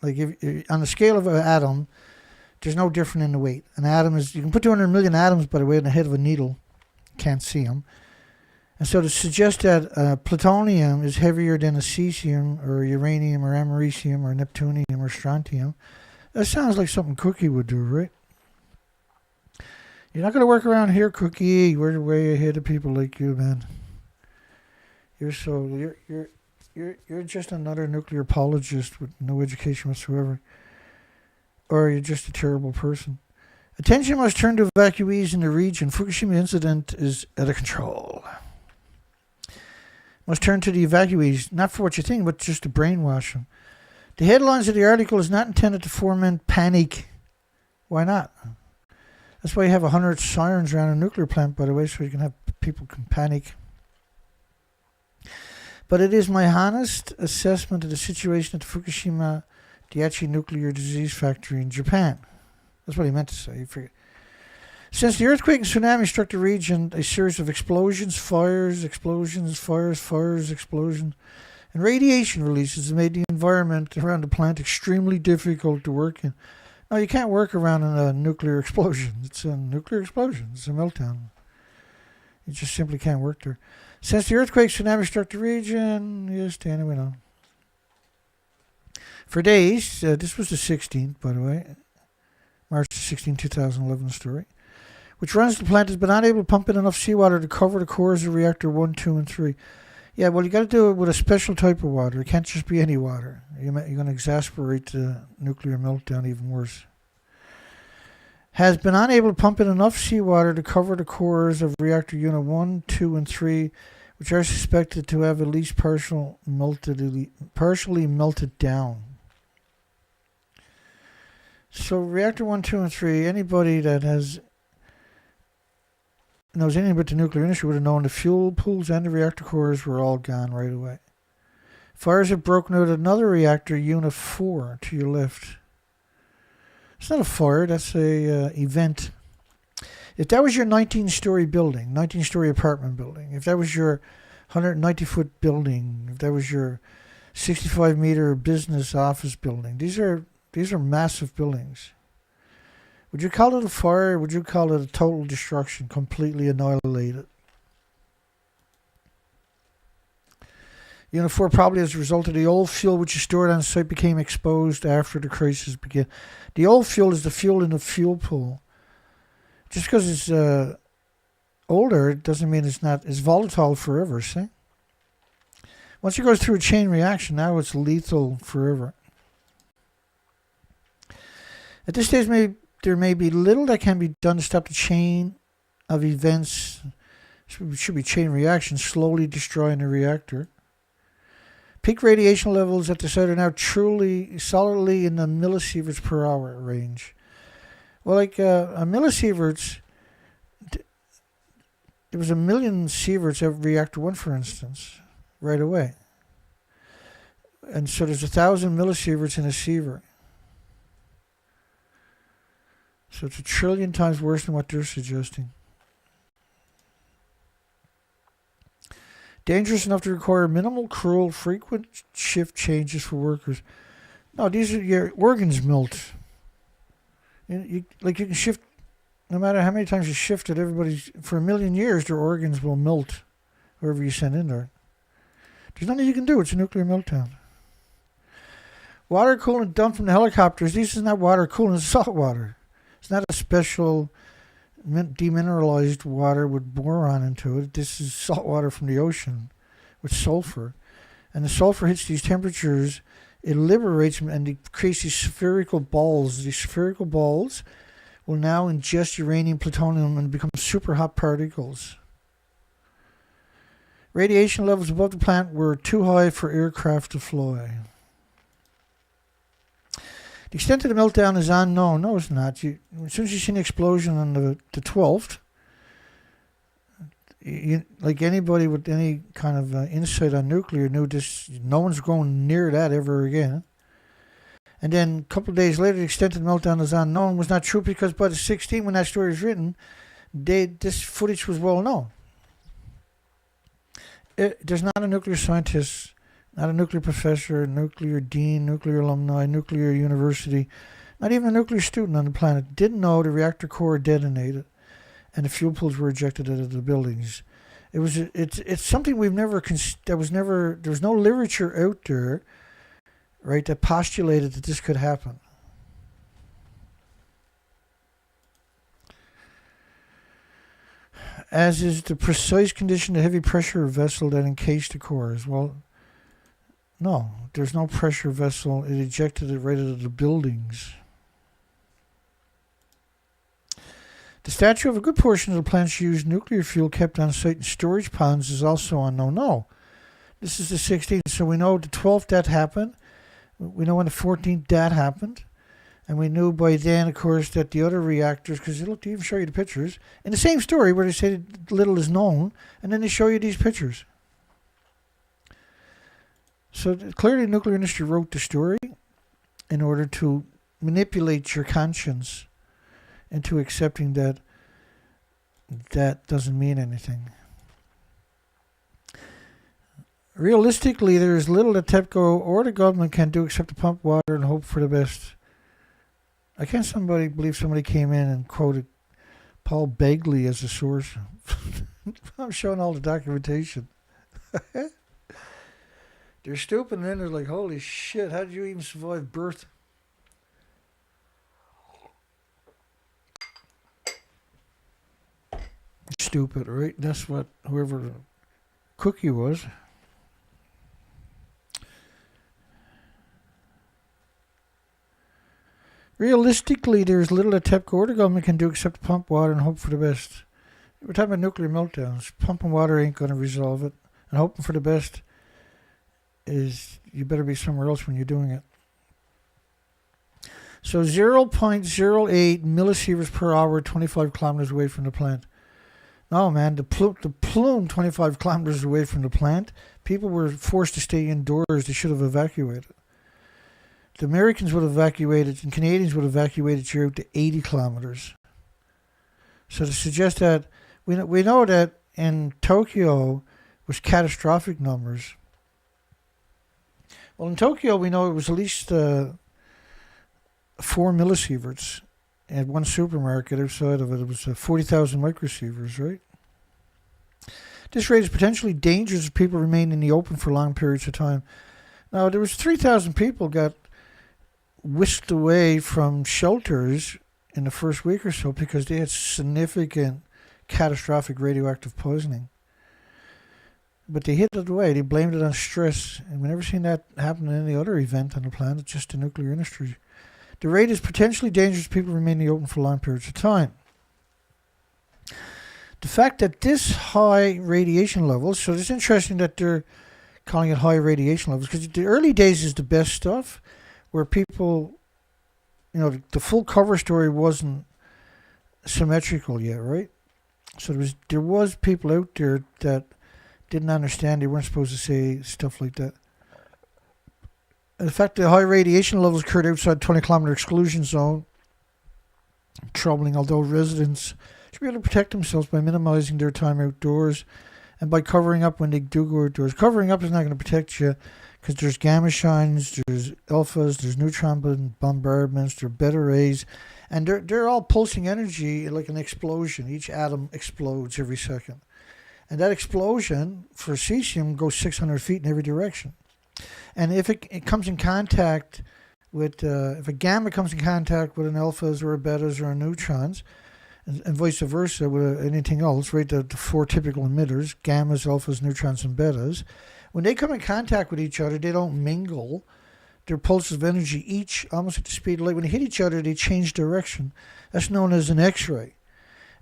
Like, if on the scale of an atom, there's no different in the weight. An atom is, you can put 200 million atoms, by the way, in the head of a needle. can't see them. And so to suggest that plutonium is heavier than a cesium or uranium or americium or neptunium or strontium, that sounds like something Cookie would do, right? You're not going to work around here, Cookie. We're way ahead of people like you, man. You're just another nuclear apologist with no education whatsoever. Or you're just a terrible person. Attention must turn to evacuees in the region. Fukushima incident is out of control. Must turn to the evacuees, not for what you think, but just to brainwash them. The headlines of the article is not intended to foment panic. Why not? That's why you have 100 sirens around a nuclear plant, by the way, so you can have people can panic. But it is my honest assessment of the situation at the Fukushima Daiichi nuclear disease factory in Japan. That's what he meant to say. You forget. Since the earthquake and tsunami struck the region, a series of explosions, fires, explosions, fires, explosions, and radiation releases have made the environment around the plant extremely difficult to work in. No, you can't work around a nuclear explosion. It's a nuclear explosion. It's a meltdown. You just simply can't work there. Since the earthquake, tsunami struck the region, yes, Danny went on. For days, this was the 16th, by the way, March 16, 2011 story, which runs the plant has been unable to pump in enough seawater to cover the cores of reactor 1, 2, and 3. Yeah, well, you got to do it with a special type of water. It can't just be any water. You're going to exasperate the nuclear meltdown even worse. Has been unable to pump in enough seawater to cover the cores of reactor unit 1, 2, and 3, which are suspected to have at least partially melted down. So reactor 1, 2, and 3, anybody that knows anything about the nuclear industry would have known the fuel pools and the reactor cores were all gone right away. Fires have broken out another reactor, unit 4, to your left. It's not a fire, that's a event. If that was your 19-story building, 19-story apartment building, if that was your 190-foot building, if that was your 65-meter business office building, these are massive buildings. Would you call it a fire? Or would you call it a total destruction, completely annihilated? Unit 4 probably as a result of the old fuel which is stored on site became exposed after the crisis began. The old fuel is the fuel in the fuel pool. Just because it's older, it doesn't mean it's volatile forever, see? Once it goes through a chain reaction, now it's lethal forever. At this stage, there may be little that can be done to stop the chain of events. It should be chain reactions slowly destroying the reactor. Peak radiation levels at the site are now truly solidly in the millisieverts per hour range. Well, like a millisieverts, there was 1 million sieverts at reactor 1, for instance, right away. And so there's 1,000 millisieverts in a sievert. So it's 1 trillion times worse than what they're suggesting. Dangerous enough to require minimal, cruel, frequent shift changes for workers. No, these are your organs melt. You can shift, no matter how many times you shift it, for 1 million years, their organs will melt, whoever you send in there. There's nothing you can do. It's a nuclear meltdown. Water coolant dumped from the helicopters. This is not water coolant, it's salt water. It's not a special demineralized water with boron into it. This is salt water from the ocean with sulfur. And the sulfur hits these temperatures, it liberates them and it creates these spherical balls. These spherical balls will now ingest uranium, plutonium, and become super hot particles. Radiation levels above the plant were too high for aircraft to fly. The extent of the meltdown is unknown. No, it's not. As soon as you see an explosion on the 12th, like anybody with any kind of insight on nuclear knew this. No one's going near that ever again. And then a couple of days later, the extent of the meltdown is unknown was not true because by the 16th, when that story was written, this footage was well known. There's not a nuclear scientist, not a nuclear professor, nuclear dean, nuclear alumni, nuclear university, not even a nuclear student on the planet didn't know the reactor core detonated. and the fuel pools were ejected out of the buildings. It's something we've never there was no literature out there, right, that postulated that this could happen. As is the precise condition of heavy pressure vessel that encased the cores. Well, no, there's no pressure vessel. It ejected it right out of the buildings. The stature of a good portion of the plant's used nuclear fuel kept on site in storage ponds is also unknown. No, this is the 16th, so we know the 12th that happened. We know on the 14th that happened. And we knew by then, of course, that the other reactors, because they look to even show you the pictures, in the same story where they say little is known, and then they show you these pictures. So clearly the nuclear industry wrote the story in order to manipulate your conscience into accepting that that doesn't mean anything. Realistically, there is little that TEPCO or the government can do except to pump water and hope for the best. I can't believe somebody came in and quoted Paul Begley as a source. I'm showing all the documentation. They're stupid, and then they're like, holy shit, how did you even survive birth? Stupid, right? That's what whoever Cookie was. Realistically, there's little that TEPCO or the government can do except pump water and hope for the best. We're talking about nuclear meltdowns. Pumping water ain't going to resolve it. And hoping for the best is you better be somewhere else when you're doing it. So 0.08 millisieverts per hour, 25 kilometers away from the plant. No, man, the plume 25 kilometers away from the plant, people were forced to stay indoors. They should have evacuated. The Americans would have evacuated, and Canadians would have evacuated here out to 80 kilometers. So to suggest that, we know that in Tokyo was catastrophic numbers. Well, in Tokyo, we know it was at least 4 millisieverts. At one supermarket outside of it, it was 40,000 microsieverts, right? This rate is potentially dangerous if people remain in the open for long periods of time. Now, there was 3,000 people got whisked away from shelters in the first week or so because they had significant catastrophic radioactive poisoning. But they hid it away. They blamed it on stress. And we've never seen that happen in any other event on the planet, just the nuclear industry. The rate is potentially dangerous if people remain in the open for long periods of time. The fact that this high radiation levels, so it's interesting that they're calling it high radiation levels, because the early days is the best stuff, where people, the full cover story wasn't symmetrical yet, right? So there was people out there that didn't understand. They weren't supposed to say stuff like that. And the fact that high radiation levels occurred outside 20-kilometer exclusion zone, troubling, although residents should be able to protect themselves by minimizing their time outdoors and by covering up when they do go outdoors. Covering up is not going to protect you, because there's gamma shines, there's alphas, there's neutron bombardments, there are beta rays, and they're all pulsing energy like an explosion. Each atom explodes every second. And that explosion for cesium goes 600 feet in every direction. And if it comes in contact with, if a gamma comes in contact with an alphas or a betas or a neutrons, and vice versa with anything else, right, the 4 typical emitters, gammas, alphas, neutrons, and betas, when they come in contact with each other, they don't mingle. Their pulses of energy, each almost at the speed of light. When they hit each other, they change direction. That's known as an X-ray.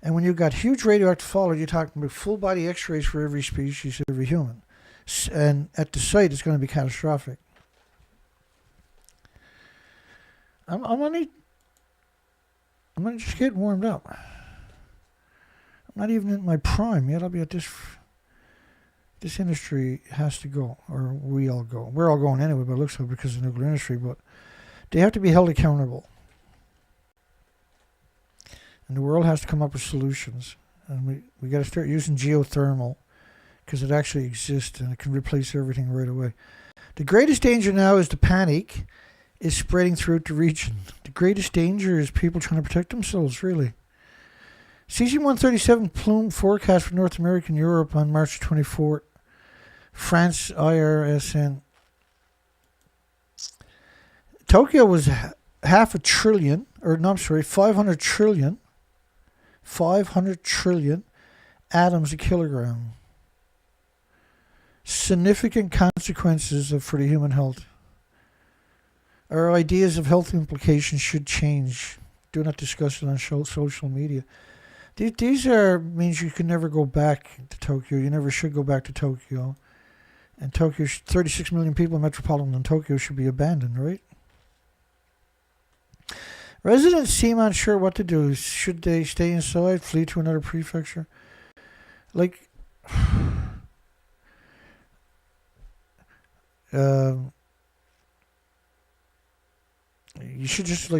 And when you've got huge radioactive fallout, you're talking about full body X-rays for every species, every human. And at the site, it's going to be catastrophic. I'm going to just get warmed up. I'm not even in my prime yet. I'll be at this. This industry has to go, or we all go. We're all going anyway, but it looks like because of the nuclear industry. But they have to be held accountable. And the world has to come up with solutions. And we got to start using geothermal, because it actually exists and it can replace everything right away. The greatest danger now is the panic is spreading throughout the region. The greatest danger is people trying to protect themselves, really. Cesium-137 plume forecast for North America and Europe on March 24th. France IRSN. Tokyo was half a trillion, or no, I'm sorry, 500 trillion. 500 trillion atoms a kilogram. Significant consequences for the human health. Our ideas of health implications should change. Do not discuss it on social media. These means you can never go back to Tokyo. You never should go back to Tokyo. And Tokyo, 36 million people in metropolitan Tokyo should be abandoned, right? Residents seem unsure what to do. Should they stay inside, flee to another prefecture? Like, you should just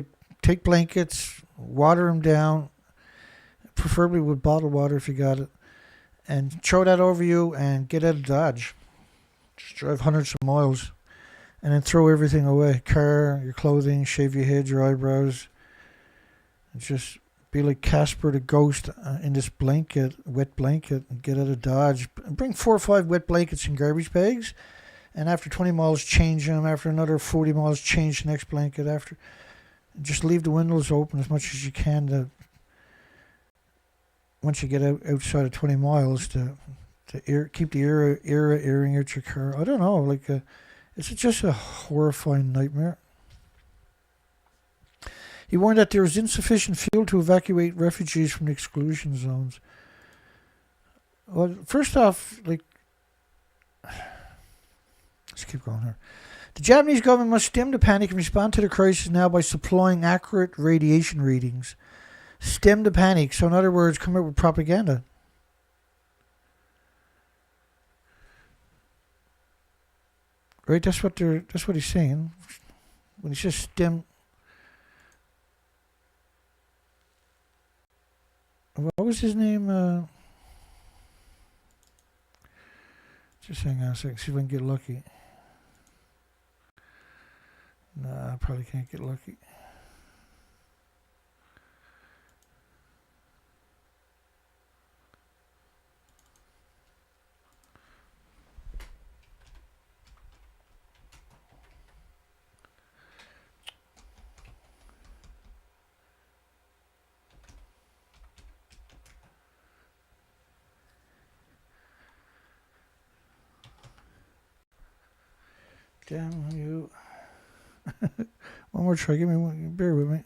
take blankets, water them down, preferably with bottled water if you got it, and throw that over you and get out of Dodge. Just drive hundreds of miles and then throw everything away. Car, your clothing, shave your head, your eyebrows. And just be like Casper the Ghost in this blanket, wet blanket, and get out of Dodge. Bring 4 or 5 wet blankets in garbage bags, and after 20 miles, change them. After another 40 miles, change the next blanket. After, just leave the windows open as much as you can once you get outside of 20 miles to keep the air airing out your car. I don't know, it's just a horrifying nightmare. He warned that there is insufficient fuel to evacuate refugees from the exclusion zones. Well, first off, let's keep going here. The Japanese government must stem the panic and respond to the crisis now by supplying accurate radiation readings. Stem the panic. So in other words, come up with propaganda. Right? That's what he's saying. When he says stem. What was his name? Just hang on a second, see if I can get lucky. Nah, I probably can't get lucky. Damn you. One more try. Give me one. Bear with me.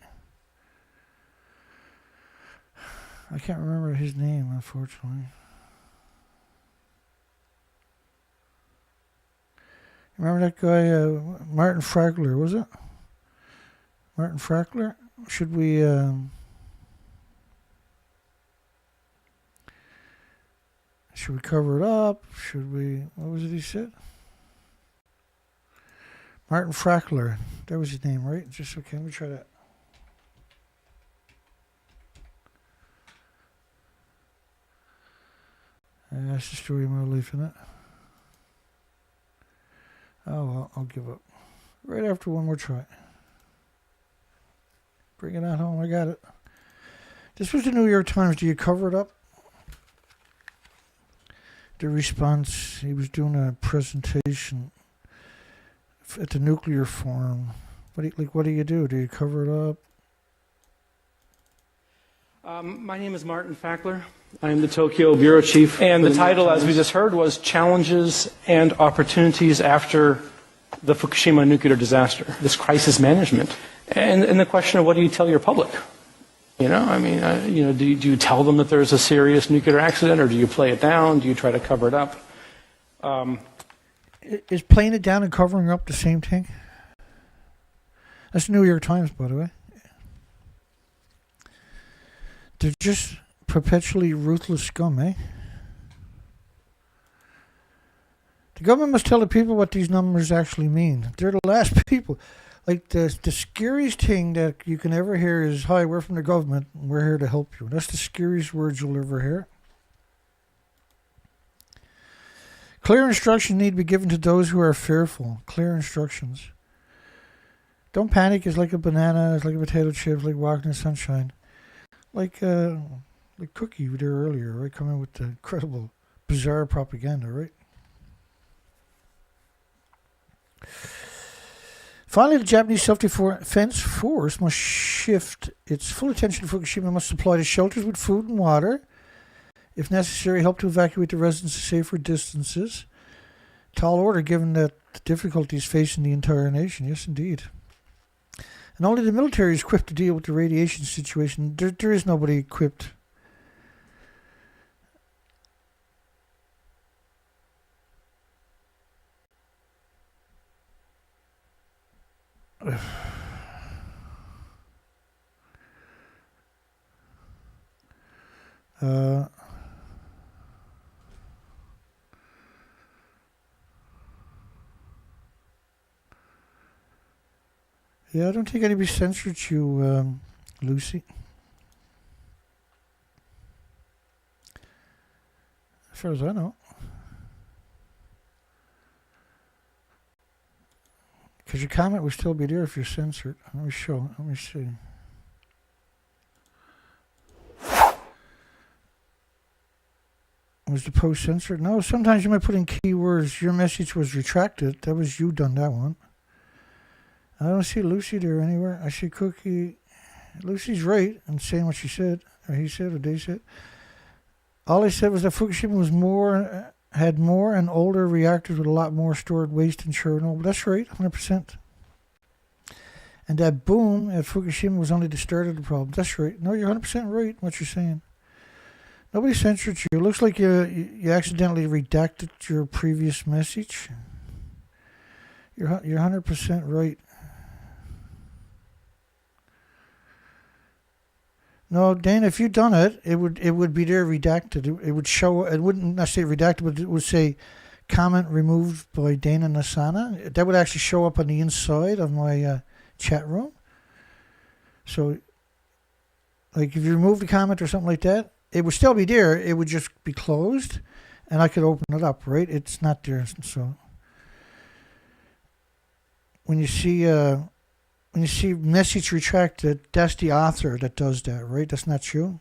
I can't remember his name, unfortunately. Remember that guy, Martin Fragler, was it? Martin Fragler? Should we... should we cover it up? Should we... What was it he said? Martin Fragler. That was his name, right? Just okay, let me try that. That's the story of my life, isn't it? Oh, well, I'll give up. Right after one more try. Bring it on home. I got it. This was the New York Times. Do you cover it up? The response, he was doing a presentation at the nuclear forum. What do you do? Do you cover it up? My name is Martin Fackler. I am the Tokyo Bureau Chief. And the title, as we just heard, was Challenges and Opportunities After the Fukushima Nuclear Disaster. This crisis management. And the question of what do you tell your public? You know, I mean, do you tell them that there's a serious nuclear accident, or do you play it down? Do you try to cover it up? Is playing it down and covering up the same thing? That's the New York Times, by the way. They're just perpetually ruthless scum, eh? The government must tell the people what these numbers actually mean. They're the last people. Like, the scariest thing that you can ever hear is, hi, we're from the government, and we're here to help you. That's the scariest words you'll ever hear. Clear instructions need to be given to those who are fearful. Clear instructions. Don't panic. It's like a banana. It's like a potato chip. It's like walking in the sunshine. Like, like Cookie there earlier, right? Coming with the incredible, bizarre propaganda, right? Finally, the Japanese self-defense force must shift its full attention to Fukushima, must supply the shelters with food and water. If necessary, help to evacuate the residents to safer distances. Tall order, given that the difficulties facing the entire nation. Yes, indeed. And only the military is equipped to deal with the radiation situation. There is nobody equipped. Yeah, I don't think anybody censored you, Lucy. As far as I know. Because your comment would still be there if you're censored. Let me see. Was the post censored? No, sometimes you might put in keywords. Your message was retracted. That was you done that one. I don't see Lucy there anywhere. I see Cookie. Lucy's right in saying what she said, or he said, or they said. All I said was that Fukushima had more and older reactors with a lot more stored waste in Chernobyl. That's right, 100%. And that boom at Fukushima was only the start of the problem. That's right. No, you're 100% right in what you're saying. Nobody censored you. It looks like you accidentally redacted your previous message. You're 100% right. No, Dana, if you'd done it, it would be there redacted. It would show. It wouldn't necessarily redacted, but it would say comment removed by Dana Nasana. That would actually show up on the inside of my chat room. So, like, if you remove the comment or something like that, it would still be there. It would just be closed, and I could open it up. Right? It's not there. So, when you see message retracted, that's the author that does that, right? That's not you.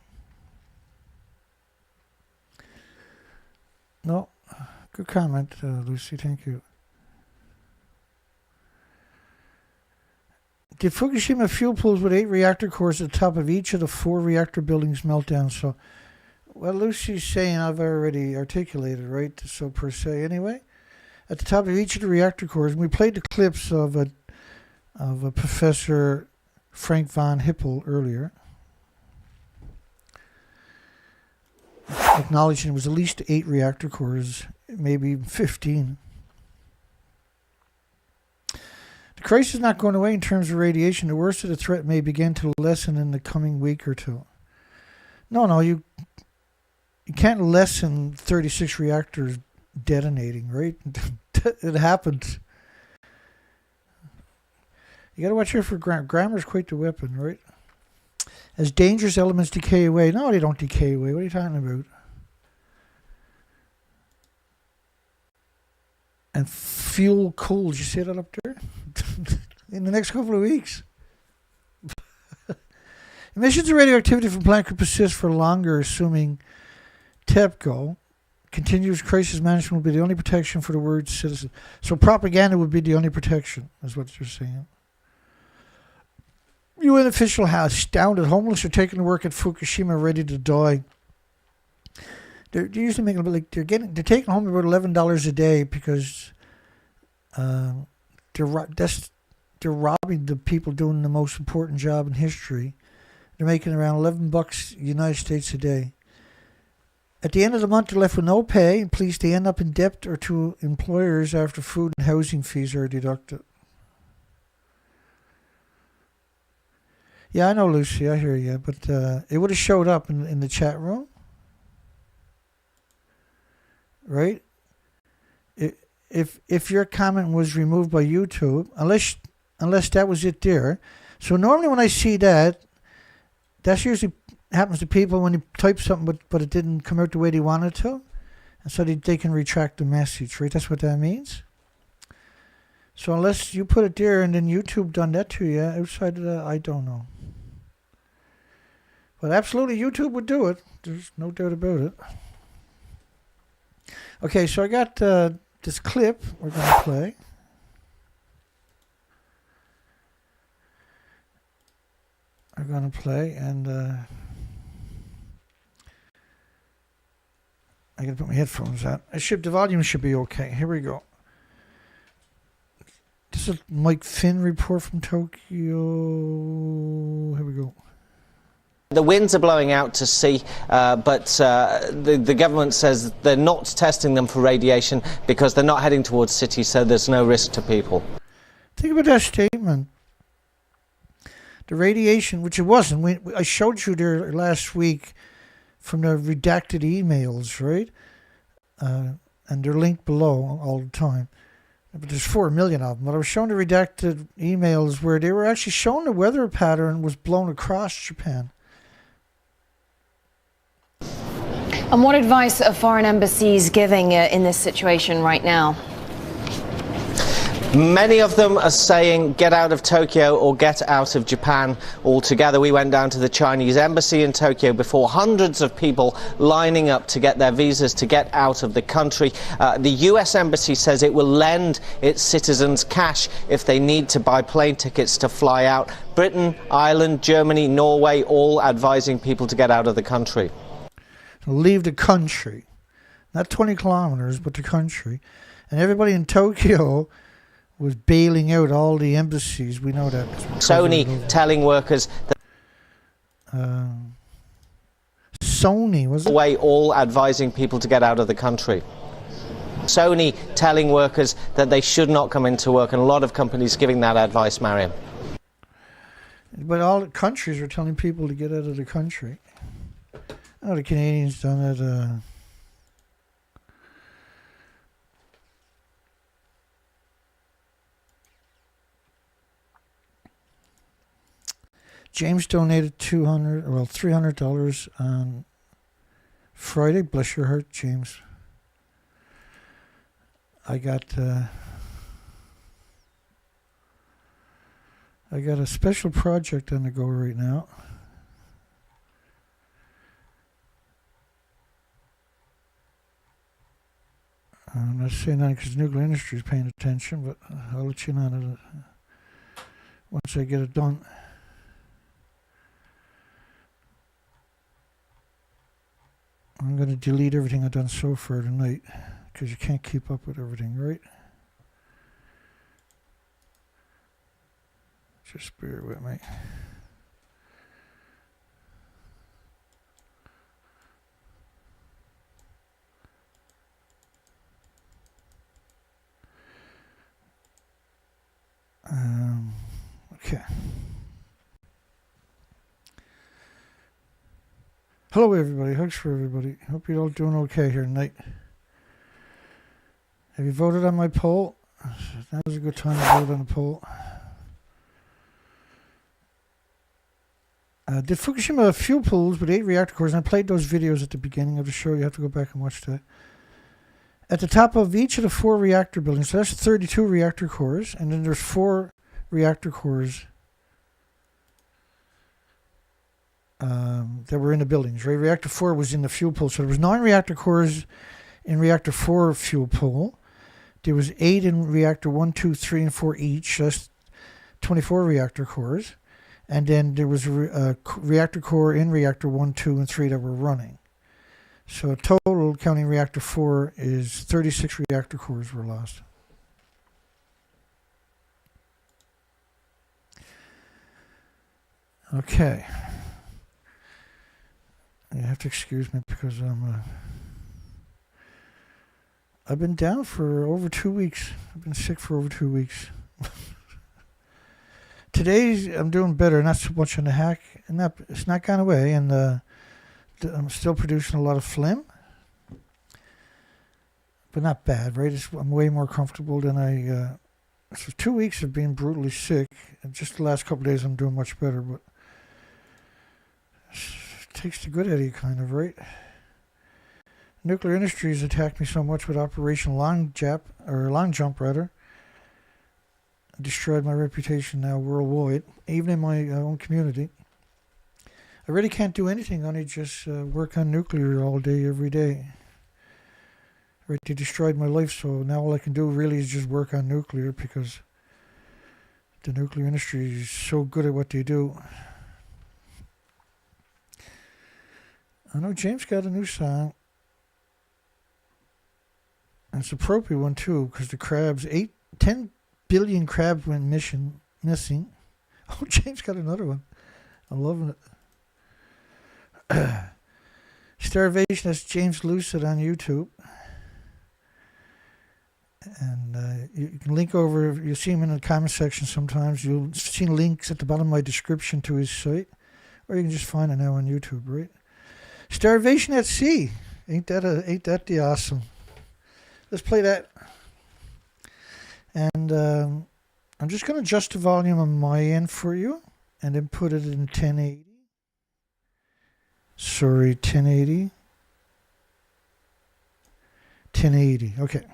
No. Good comment, Lucy. Thank you. Did Fukushima fuel pools with 8 reactor cores at the top of each of the 4 reactor buildings melt down? So, well, Lucy's saying I've already articulated, right? So, per se, anyway. At the top of each of the reactor cores, and we played the clips of Professor Frank von Hippel earlier, acknowledging it was at least 8 reactor cores, maybe 15. The crisis is not going away in terms of radiation. The worst of the threat may begin to lessen in the coming week or two. No, you can't lessen 36 reactors detonating, right? It happened. You got to watch out for grammar's quite the weapon, right? As dangerous elements decay away. No, they don't decay away. What are you talking about? And fuel cools. You see that up there? In the next couple of weeks. Emissions of radioactivity from plant could persist for longer, assuming TEPCO. Continuous crisis management will be the only protection for the word citizen. So propaganda would be the only protection, is what you're saying. UN official has astounded. Homeless are taken to work at Fukushima ready to die. They're usually making like they're taking home about $11 a day because they're robbing the people doing the most important job in history. They're making around $11 United States a day. At the end of the month, they're left with no pay, and please they end up in debt or to employers after food and housing fees are deducted. Yeah, I know, Lucy. I hear you. But it would have showed up in the chat room. Right? If your comment was removed by YouTube, unless that was it there. So normally when I see that, that's usually happens to people when you type something but it didn't come out the way they wanted to. And so they can retract the message, right? That's what that means. So unless you put it there and then YouTube done that to you, outside of that, I don't know. But absolutely, YouTube would do it. There's no doubt about it. Okay, so I got this clip we're going to play. We're going to play, and I got to put my headphones on. The volume should be okay. Here we go. This is Mike Finn report from Tokyo. Here we go. The winds are blowing out to sea, but the government says they're not testing them for radiation because they're not heading towards cities, so there's no risk to people. Think about that statement. The radiation, which it wasn't. I showed you there last week from the redacted emails, right? And they're linked below all the time. But there's 4 million of them. But I was showing the redacted emails where they were actually showing the weather pattern was blown across Japan. And what advice are foreign embassies giving in this situation right now? Many of them are saying get out of Tokyo or get out of Japan altogether. We went down to the Chinese embassy in Tokyo before, hundreds of people lining up to get their visas to get out of the country. The US embassy says it will lend its citizens cash if they need to buy plane tickets to fly out. Britain, Ireland, Germany, Norway, all advising people to get out of the country. Leave the country. Not 20 kilometers, but the country. And everybody in Tokyo was bailing out all the embassies. We know that. Sony telling workers that Sony was way all advising people to get out of the country. Sony telling workers that they should not come into work, and a lot of companies giving that advice, Mariam. But all the countries are telling people to get out of the country. Oh, the Canadians done it. James donated $300 on Friday. Bless your heart, James. I got a special project on the go right now. I'm not saying that because nuclear industry is paying attention, but I'll let you know that once I get it done. I'm going to delete everything I've done so far tonight because you can't keep up with everything, right? Just bear with me. Okay. Hello, everybody. Hugs for everybody. Hope you're all doing okay here tonight. Have you voted on my poll? That was a good time to vote on the poll. Did Fukushima fuel pools with 8 reactor cores, and I played those videos at the beginning of the show. You have to go back and watch that. At the top of each of the 4 reactor buildings, so that's 32 reactor cores, and then there's 4 reactor cores that were in the buildings, right? Reactor 4 was in the fuel pool, so there was 9 reactor cores in reactor 4 fuel pool. There was 8 in reactor 1, 2, 3, and 4 each. So that's 24 reactor cores. And then there was a reactor core in reactor 1, 2, and 3 that were running. So total, counting reactor 4, is 36 reactor cores were lost. Okay. You have to excuse me because I've been down for over 2 weeks. I've been sick for over 2 weeks. Today I'm doing better, not so much on the hack, and it's not gone away, and I'm still producing a lot of phlegm, but not bad, right? I'm way more comfortable than so 2 weeks of being brutally sick, and just the last couple of days I'm doing much better, but it takes the good out of you, kind of, right? Nuclear industries attacked me so much with Operation Long Jump, destroyed my reputation now worldwide, even in my own community. I really can't do anything, only just work on nuclear all day, every day. Right, they destroyed my life, so now all I can do really is just work on nuclear because the nuclear industry is so good at what they do. I know James got a new song. And it's an appropriate one too, because the crabs, 10 billion crabs went missing. Oh, James got another one. I'm loving it. Starvation, that's James Lucid on YouTube. And you can link over, you'll see him in the comment section sometimes. You'll see links at the bottom of my description to his site. Or you can just find it now on YouTube, right? Starvation at Sea. Ain't that the awesome? Let's play that. And I'm just going to adjust the volume on my end for you. And then put it in 1080. Sorry, 1080. 1080, okay.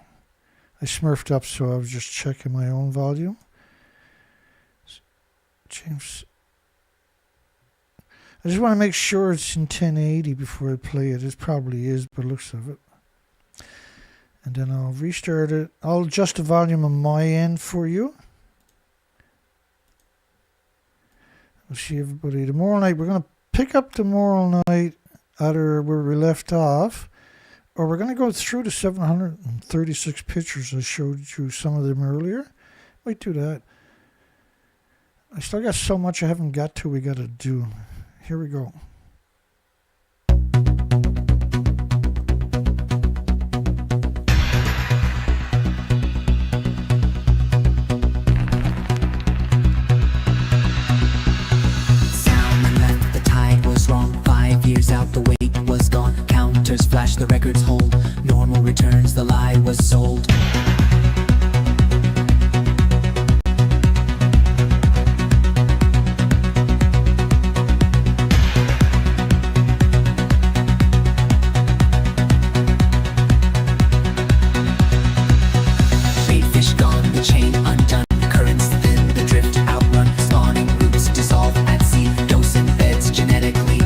I smurfed up, so I was just checking my own volume. James. I just want to make sure it's in 1080 before I play it. It probably is, by the looks of it. And then I'll restart it. I'll adjust the volume on my end for you. We'll see everybody. Tomorrow night, we're going to pick up tomorrow night either where we left off, or we're going to go through the 736 pictures I showed you some of them earlier. Might do that. I still got so much I haven't got to we got to do. Here we go. Out, the weight was gone, counters flash, the records hold, normal returns, the lie was sold. Bait fish gone, the chain undone, currents thin, the drift outrun, spawning roots dissolve at sea, dosing beds genetically.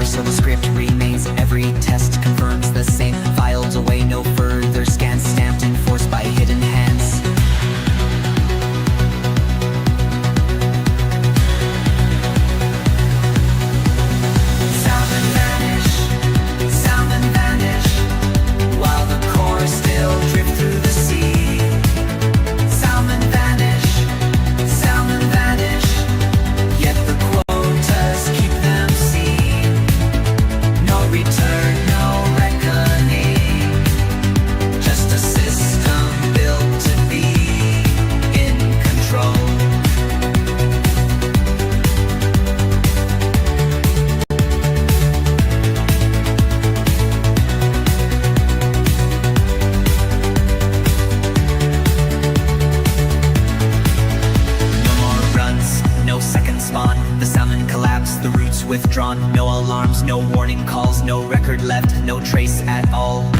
So the script remains, every test confirms the same. Filed away, no further scans, stamped and forced by hidden hands. Salmon vanish, while the core still drift through the sea. Salmon vanish, yet the quotas keep them seen. No return, no reckoning, just a system built to be in control. No more runs, no second spawn, the salmon collapse, the roots withdrawn. No alarms, no warning calls, no record left, no trace at all.